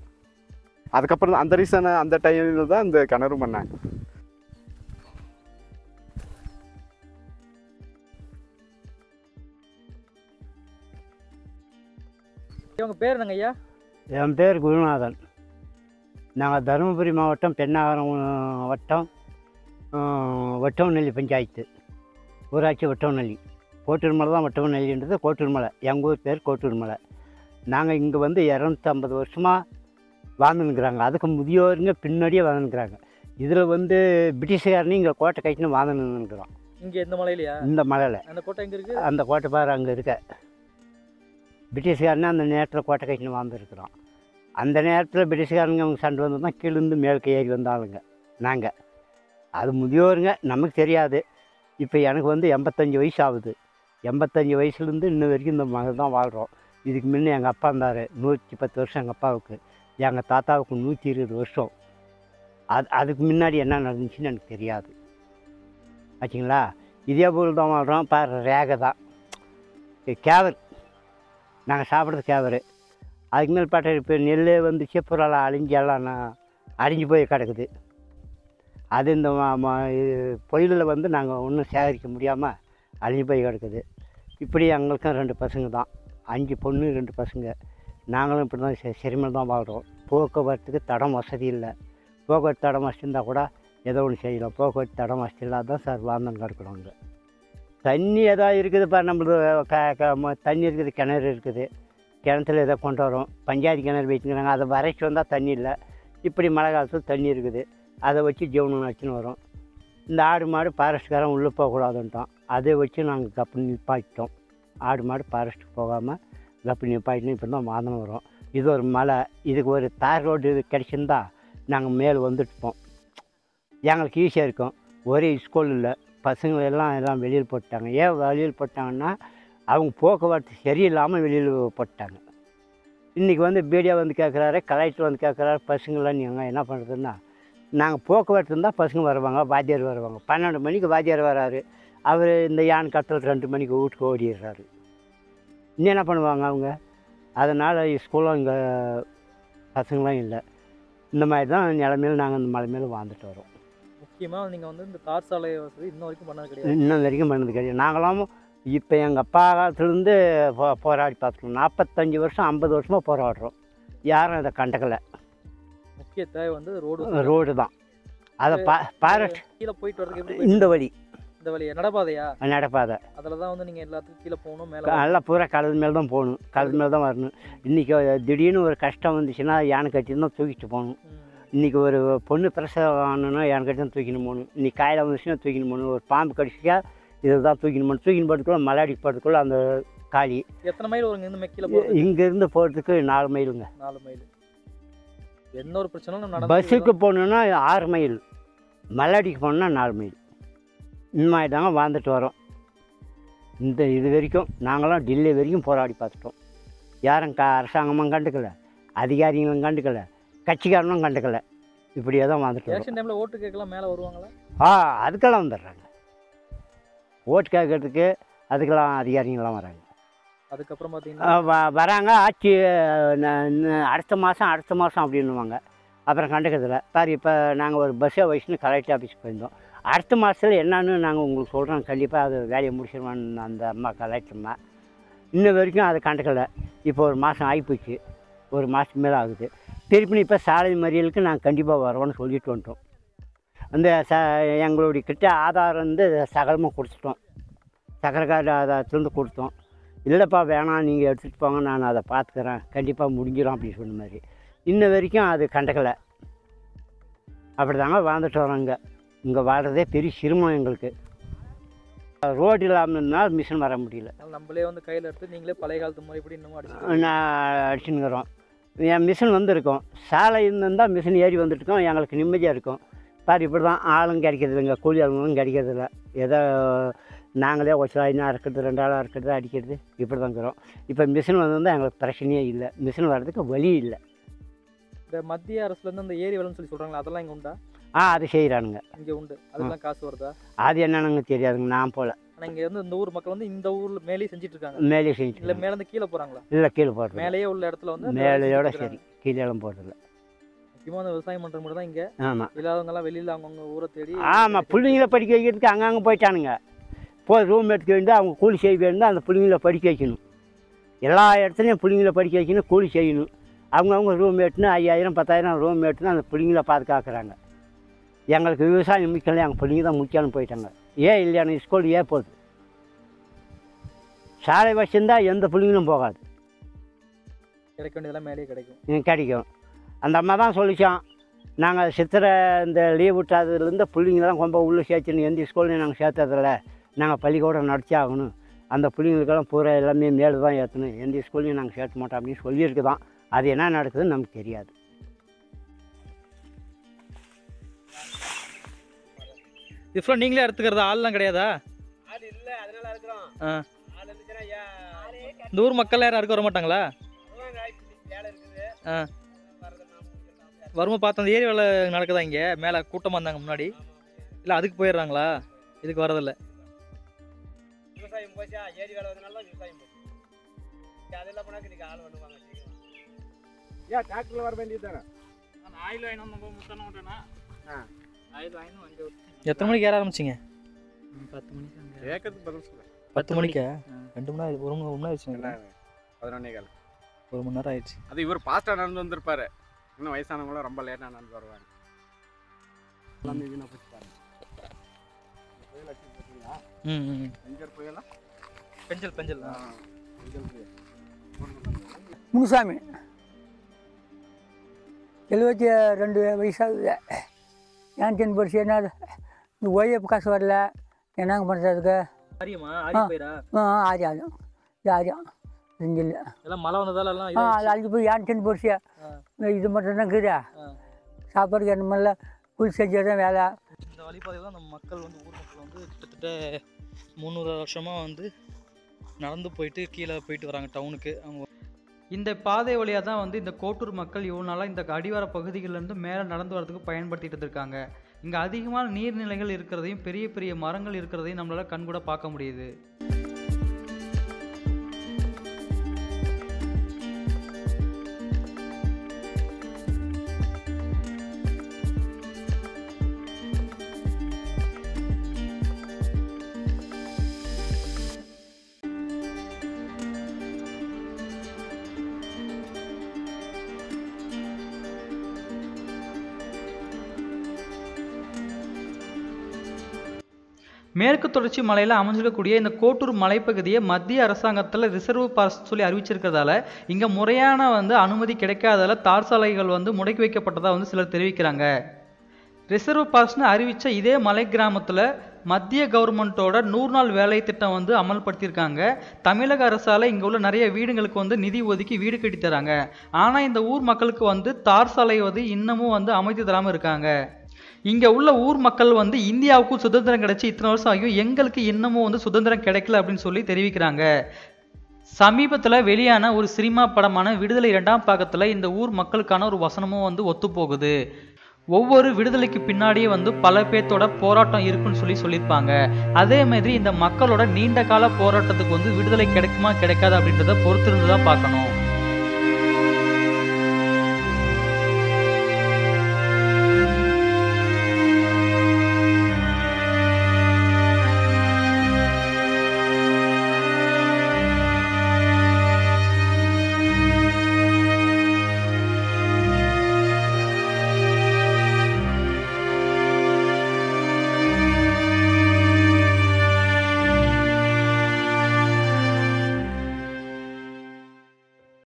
அதுக்கப்புறம் தான் அந்த ரீசனை அந்த டைமில் தான் இந்த கிணறும் பண்ணாங்க. உங்கள் பேர் என்னங்க ஐயா? என் பேர் குருநாதன். நாங்கள் தருமபுரி மாவட்டம் பெண்ணாகரம் வட்டம் வட்டவநெல்லி பஞ்சாயத்து ஊராட்சி வட்டவநெல்லி. கோட்டூர்மலை தான் வட்டவநெல்லின்றது கோட்டூர்மலை. எங்கள் ஊர் பேர் கோட்டூர்மலை. நாங்கள் இங்கே வந்து 250 வருஷமாக வாழ்ந்துன்னுக்குறாங்க. அதுக்கு முதியோருங்க பின்னாடியே வாழ்ந்துன்னுக்குறாங்க. இதில் வந்து பிரிட்டிஷ்காரனு இங்கே கோட்டை கட்டின்னு வாழ்ந்துன்னுக்குறோம். இங்கே இந்த மலையிலையா? இந்த மலையில். அந்த கோட்டை எங்கே இருக்குது? அந்த கோட்டை பாரு அங்கே இருக்க. பிரிட்டிஷ்காரனே அந்த நேரத்தில் கோட்டை கட்டின்னு வாழ்ந்துருக்குறோம். அந்த நேரத்தில் பிரிட்டிஷ்காரங்க அவங்க சண்டை வந்து தான் கீழேருந்து மேலுக்கு ஏறி வந்தாளுங்க நாங்கள். அது முதியோருங்க, நமக்கு தெரியாது. இப்போ எனக்கு வந்து 85 வயசு ஆகுது. 85 வயசுலேருந்து இன்ன வரைக்கும் இந்த மகள் தான் வாழ்கிறோம். இதுக்கு முன்னே எங்கள் அப்பா இருந்தார் 110 வருஷம். எங்கள் அப்பாவுக்கு, எங்கள் தாத்தாவுக்கு 120 வருஷம். அதுக்கு முன்னாடி என்ன நடந்துச்சுன்னு எனக்கு தெரியாது. ஆச்சுங்களா? இதே போல் தான் வாழ்கிறோம். பாரு ரேகை தான் கேவர், நாங்கள் சாப்பிட்றது கேவர். அதுக்கு மேல் பாட்டு இப்போ நெல் வந்துச்சு, புறாலாம் அழிஞ்சு எல்லாம் அழிஞ்சு போய் கிடக்குது. அது இந்த புயலில் வந்து நாங்கள் ஒன்றும் சேகரிக்க முடியாமல் அழிஞ்சு போய் கிடக்குது. இப்படி எங்களுக்கும் 2 பசங்க தான், 5 பொண்ணு 2 பசங்க. நாங்களும் இப்படி தான் சிரமம் தான் வாழ்கிறோம். போக்குவரத்துக்கு தடம் வசதி இல்லை. போக்குவரத்து தடம் வசதி இருந்தால் கூட ஏதோ ஒன்று செய்யலாம். போக்குவரத்து தடம் வசதி இல்லாதான் சார் வாழ்ந்துன்னு கிடக்குறோம். அங்கே தண்ணி ஏதாவது இருக்குதுப்பா, நம்மளுக்கு தண்ணி இருக்குது, கிணறு இருக்குது. கிணத்துல ஏதோ கொண்டு வரோம். பஞ்சாயத்து கிணறு வச்சுக்கிறாங்க, அதை வரைச்சி வந்தால் தண்ணி இல்லை. இப்படி மழை காலத்தில் தண்ணி இருக்குது, அதை வச்சு ஜீவனம் வச்சுன்னு வரோம். இந்த ஆடு மாடு ஃபாரஸ்ட்காரன் உள்ளே போகக்கூடாதுன்ட்டோம். அதை வச்சு நாங்கள் கப்பு நிப்பாட்டிட்டோம். ஆடு மாடு ஃபாரஸ்ட்டுக்கு போகாமல் கப்பு நிப்பாட்டினு இப்படி தான் மாதம் வரும். இது ஒரு மலை, இதுக்கு ஒரு தார் ரோடு கிடச்சிருந்தா நாங்கள் மேலே வந்துட்டுப்போம். எங்களுக்கு ஈஸியாக இருக்கும். ஒரே ஸ்கூல் இல்லை, பசங்களை எல்லாம் வெளியில் போட்டாங்க. ஏன் வெளியில் போட்டாங்கன்னா அவங்க போக்குவரத்து சரியில்லாமல் வெளியில் போட்டாங்க. இன்றைக்கி வந்து பிடிஓ வந்து கேட்குறாரு, கலெக்டர் வந்து கேட்குறாரு, பசங்களாம் நீங்கள் என்ன பண்ணுறதுன்னா, நாங்கள் போக்குவரத்து இருந்தால் பசங்க வருவாங்க, வாத்தியார் வருவாங்க. 12 மணிக்கு வாத்தியார் வராரு, அவர் இந்த யான் கட்டல் 2 மணிக்கு வீட்டுக்கு ஓடிடுறாரு. இன்னும் என்ன பண்ணுவாங்க அவங்க? அதனால் ஸ்கூலும் இங்கே பசங்களாம் இல்லை. இந்த மாதிரி தான் நிலமையில் நாங்கள் இந்த மலை மேலே வாழ்ந்துட்டு வரோம். முக்கியமாக நீங்கள் வந்து இந்த தார் சாலை வசதி இன்ன வரைக்கும் பண்ணது கிடையாது. இன்னும் வரைக்கும் பண்ணது கிடையாது. நாங்களாம் இப்போ எங்கள் அப்பா காலத்துலேருந்து போராடி பார்த்துருக்கோம். 45 வருஷம் 50 வருஷமாக போராடுறோம். யாரும் அதை கண்டுக்கலை. முக்கிய தேவை வந்து ரோடு தான். அதை ஃபாரஸ்ட் கீழே போயிட்டு வரதுக்கு இந்த வழி, இந்த வழியா நடப்பாதையா? நடப்பாதை. அதில் தான் வந்து நீங்கள் எல்லாத்துக்கும் கீழே போகணும், மேலே நல்லா பூரா கலது மேலே தான் போகணும், கலது மேலே தான் வரணும். இன்றைக்கி திடீர்னு ஒரு கஷ்டம் வந்துச்சுன்னா யானை கட்டி தான் தூக்கிட்டு போகணும். இன்றைக்கி ஒரு பொண்ணு பிரசவம் ஆகணுன்னா யானை கட்டி தான் தூக்கின்னு போகணும். இன்றைக்கி காயில் வந்துச்சுன்னா தூக்கின்னு போகணும். ஒரு பாம்பு கடிச்சிக்கா இதில் தான் தூக்கின்னு போகணும். தூக்கின்னு போகிறதுக்குள்ள மலையாடி போகிறதுக்குள்ள அந்த காலி. எத்தனை மைல் வருங்க இருந்து கீழே போகிறது? இங்கேருந்து போகிறதுக்கு 4 மைலுங்க. 4 மைல். எந்த ஒரு பிரச்சனையும் பஸ்ஸுக்கு போகணுன்னா 6 மைல், மலையாடிக்கு போகணுன்னா 4 மைல். இந்த மாதிரி தாங்க வாழ்ந்துட்டு வரோம். இது வரைக்கும் நாங்களாம் டெல்லி வரைக்கும் போராடி பார்த்துட்டோம். யாரும் அரசாங்கமும் கண்டுக்கலை, அதிகாரிகளும் கண்டுக்கலை, கட்சிக்காரனும் கண்டுக்கலை. இப்படியே தான் வாழ்ந்துட்டு எலெக்ஷன் டைமில் ஓட்டு கேட்கலாம் மேலே வருவாங்களா? அதுக்கெல்லாம் வந்துடுறாங்க. ஓட்டு கேட்கறதுக்கு அதுக்கெல்லாம் அதிகாரிங்கள்லாம் வராங்க. அதுக்கப்புறம் பார்த்தீங்கன்னா வராங்க. ஆட்சி அடுத்த மாதம் அப்படின்னுவாங்க. அப்புறம் கண்டுக்கிறதில்ல. சார் இப்போ நாங்கள் ஒரு பஸ்ஸை வச்சுன்னு கலெக்டர் ஆஃபீஸுக்கு போயிருந்தோம். அடுத்த மாதத்தில் என்னன்னு நாங்கள் உங்களுக்கு சொல்கிறோம், கண்டிப்பாக அது வேலையை முடிச்சிடுவான்னு அந்த அம்மா கலெக்டர்மா. இன்ன வரைக்கும் அதை கண்டுக்கலை. இப்போ ஒரு மாதம் ஆகிப்போச்சு, ஒரு மாதத்துக்கு மேலே ஆகுது. திருப்பி இப்போ சாலை மறியலுக்கு நாங்கள் கண்டிப்பாக வரோன்னு சொல்லிட்டு வந்துட்டோம். அந்த எங்களுடைய கிட்ட ஆதாரம் வந்து சகலமாக கொடுத்துட்டோம். சக்கரை கார்டு ஆதாரத்துலேருந்து கொடுத்தோம். இல்லைப்பா வேணாம், நீங்கள் எடுத்துகிட்டு போங்க, நான் அதை பார்த்துக்கிறேன், கண்டிப்பாக முடிஞ்சிடும் அப்படின்னு சொன்ன மாதிரி. இன்ன வரைக்கும் அது கண்டுக்கலை. அப்படி தாங்க வாழ்ந்துட்டு வரோங்க. இங்கே வாழ்கிறதே பெரிய சிரமம் எங்களுக்கு. ரோடு இல்லாமல்னால மிஷின் வர முடியல. நம்மளே வந்து கையில் எடுத்து நீங்களே பழைய காலத்து முறை இப்படி இன்னமும் அடிச்சுன்னுக்கிறோம். என் மிஷின் வந்துருக்கோம். சாலை இருந்தால் மிஷின் ஏறி வந்துட்டுருக்கோம். எங்களுக்கு நிம்மதியாக இருக்கும். பாரு இப்படி தான் ஆளும் கிடைக்கிறதுங்க, கூலி ஆளுங்களும் கிடைக்கிறதில்ல. ஏதோ நாங்களே ஒரு சில இருக்கிறது 2 ஆளாக இருக்கிறது அடிக்கிறது இப்படி தான் இருக்கிறோம். இப்போ மிஷின் வந்திருந்தால் எங்களுக்கு பிரச்சனையே இல்லை. மிஷின் வர்றதுக்கு வழி இல்லை. இந்த மத்திய அரசுலேருந்து அந்த ஏரி வேலைன்னு சொல்லி சொல்கிறாங்களா, அதெல்லாம் இங்கே உண்டா? அது செய்கிறானுங்க. இங்கே உண்டு. அதெல்லாம் காசு வருதா? அது என்னன்னு தெரியாதுங்க, நான் போகல. ஆனால் இங்கே வந்து இந்த ஊர் மக்கள் வந்து இந்த ஊரில் மேலேயே செஞ்சுட்டு இருக்காங்க. மேலே செஞ்சு இல்லை மேலேருந்து கீழே போகிறாங்களா? இல்லை கீழே போடுறது. மேலேயே உள்ள இடத்துல வந்து மேலையோட சரி, கீழேலாம் போடுறதில்ல. முக்கியமாக அந்த விவசாயம் பண்ணுற மட்டும் தான் இங்கே. ஆமாம், இல்லாதவங்கெல்லாம் வெளியில் அவங்கவுங்க ஊரை தேடி. ஆமாம். பிள்ளைங்கள படிக்க வைக்கிறதுக்கு அங்கங்கே போயிட்டானுங்க. போய் ரூம் எடுக்க வேண்டிய அவங்க கூலி செய்ய வேண்டிய அந்த பிள்ளைங்கள படிக்க வைக்கணும். எல்லா இடத்துலையும் பிள்ளைங்கள படிக்க வைக்கணும், கூலி செய்யணும். அவங்கவுங்க ரூம் எடுத்துன்னு 5000 10,000 ரூம் எடுத்துன்னு அந்த பிள்ளைங்கள பாதுகாக்கிறாங்க. எங்களுக்கு விவசாயம் முக்கியம், எங்கள் பிள்ளைங்க தான் முக்கியம்னு போயிட்டாங்க. ஏன் இல்லையான ஸ்கூல் ஏன் போகுது? சாலை வச்சுருந்தா எந்த பிள்ளைங்களும் போகாது. கிடைக்க வேண்டியதெல்லாம் மேலேயே கிடைக்கும். கிடைக்கும். அந்த அம்மா தான் சொல்லிச்சோம், நாங்கள் சித்திரை இந்த லீவ் விட்டாததுலேருந்து பிள்ளைங்களாம் ரொம்ப உள்ளே சேர்த்துன்னு எந்த ஸ்கூல்லையும் நாங்கள் சேர்த்ததில்ல, நாங்கள் பள்ளிக்கூடம் நடத்தி ஆகணும், அந்த பிள்ளைங்களுக்கெல்லாம் பூரா எல்லாமே மேலே தான் ஏற்றணும், எந்த ஸ்கூல்லையும் நாங்கள் சேர்த்த மாட்டோம் அப்படின்னு சொல்லியிருக்குதான். அது என்ன நடக்குதுன்னு நமக்கு தெரியாது. இது ஃபுல்லாக நீங்களே எடுத்துக்கிறதா? ஆள்லாம் கிடையாதா? ஆள் இல்லை, அதனால இருக்கிறோம். ஆள் இருந்துச்சுன்னா இந்த ஊர் மக்கள் யாரும் இருக்க வர மாட்டாங்களா? வேலை இருக்குது. வருமா பார்த்து அந்த ஏரி வேலை நடக்குதா இங்கே? மேலே கூட்டமாக இருந்தாங்க முன்னாடி, இல்லை அதுக்கு போயிடுறாங்களா? இதுக்கு வரதில்லை. விவசாயம் போச்சா, ஏரி வேலை வரதுனால விவசாயம் போச்சு. அதெல்லாம் போனாக்க இன்னைக்கு ஆள் பண்ணுவாங்க. ஏன் டிராக்டரில் வர வேண்டியது தானே? நான் ஆயில் வாங்கி வந்து முத்தனை விட்டேன்னா எத்தனை மணிக்கு ஏற ஆரம்பிச்சிங்க? 10 மணிக்கு கேட்கறதுக்கு பதில் சொல்ல 10 மணிக்கா? 2 மணி நேரம் 1 மணி நேரம் ஆயிடுச்சுங்களா? 11:15. 1 மணி நேரம் ஆயிடுச்சு. அது இவர் ஃபாஸ்ட்டாக நடந்து வந்திருப்பாரு. இன்னும் வயசானவங்களும் ரொம்ப லேட்டாக நடந்து வருவாங்க. எல்லாமே வீணாக போச்சு பாருங்க. புயல் அடிச்சு பார்த்தீங்களா? பெஞ்சர் புயலா? பெஞ்சல் பெஞ்சல் புயல். முனுசாமி 72 வயசாகுது. ஏன் டென் படிச்சு என்ன இந்த ஓய்வு காசு வரல, என்னங்க பண்ணுறதுக்கு? ஆரியம் ஆரியம் செஞ்சில்ல எல்லாம் மழை வந்ததால அது அழிஞ்சு போய் ஏன் டென் படிச்சு இது மட்டும் தான் இருக்குதா? சாப்பாடுக்கு என்ன மாதிரில கூலி செஞ்சு தான் வேலை. இந்த வழிபாதையில் தான் நம்ம மக்கள் வந்து ஊர் மக்கள் வந்து கிட்டத்தட்ட 300 வருஷமாக வந்து நடந்து போயிட்டு கீழே போயிட்டு வராங்க டவுனுக்கு. அவங்க இந்த பாதை வழியாக தான் வந்து இந்த கோட்டூர் மக்கள் இவ்வளோ நாளாக இந்த அடிவார பகுதிகளிலேருந்து மேலே நடந்து வரதுக்கு பயன்படுத்திட்டு இருக்காங்க. இங்கே அதிகமான நீர்நிலைகள் இருக்கிறதையும் பெரிய பெரிய மரங்கள் இருக்கிறதையும் நம்மளால் கண்கூட பார்க்க முடியுது. மேற்கு தொடர்ச்சி மலையில் அமைஞ்சிருக்கக்கூடிய இந்த கோட்டூர் மலைப்பகுதியை மத்திய அரசாங்கத்தில் ரிசர்வ் ஃபாரஸ்ட் சொல்லி அறிவிச்சிருக்கிறதால இங்கே முறையான வந்து அனுமதி கிடைக்காதால தார் சாலைகள் வந்து முடக்கி வைக்கப்பட்டதாக வந்து சிலர் தெரிவிக்கிறாங்க. ரிசர்வ் ஃபாரஸ்ட்னு அறிவித்த இதே மலை கிராமத்தில் மத்திய கவர்மெண்ட்டோட 100 நாள் வேலை திட்டம் வந்து அமல்படுத்தியிருக்காங்க. தமிழக அரசால் இங்கே உள்ள நிறைய வீடுங்களுக்கு வந்து நிதி ஒதுக்கி வீடு கட்டி தராங்க. ஆனால் இந்த ஊர் மக்களுக்கு வந்து தார் சாலை வந்து இன்னமும் வந்து அமைத்து தராமல் இருக்காங்க. இங்கே உள்ள ஊர் மக்கள் வந்து இந்தியாவுக்கும் சுதந்திரம் கிடைச்சி இத்தனை வருஷம் ஆகியும் எங்களுக்கு இன்னமும் வந்து சுதந்திரம் கிடைக்கல அப்படின்னு சொல்லி தெரிவிக்கிறாங்க. சமீபத்தில் வெளியான ஒரு சினிமா படமான விடுதலை 2ஆம் பாகத்தில் இந்த ஊர் மக்களுக்கான ஒரு வசனமும் வந்து ஒத்துப்போகுது. ஒவ்வொரு விடுதலைக்கு பின்னாடியே வந்து பல பேர்த்தோட போராட்டம் இருக்குன்னு சொல்லியிருப்பாங்க. அதே மாதிரி இந்த மக்களோட நீண்ட கால போராட்டத்துக்கு வந்து விடுதலை கிடைக்குமா கிடைக்காது அப்படின்றத பொறுத்திருந்து தான் பார்க்கணும்.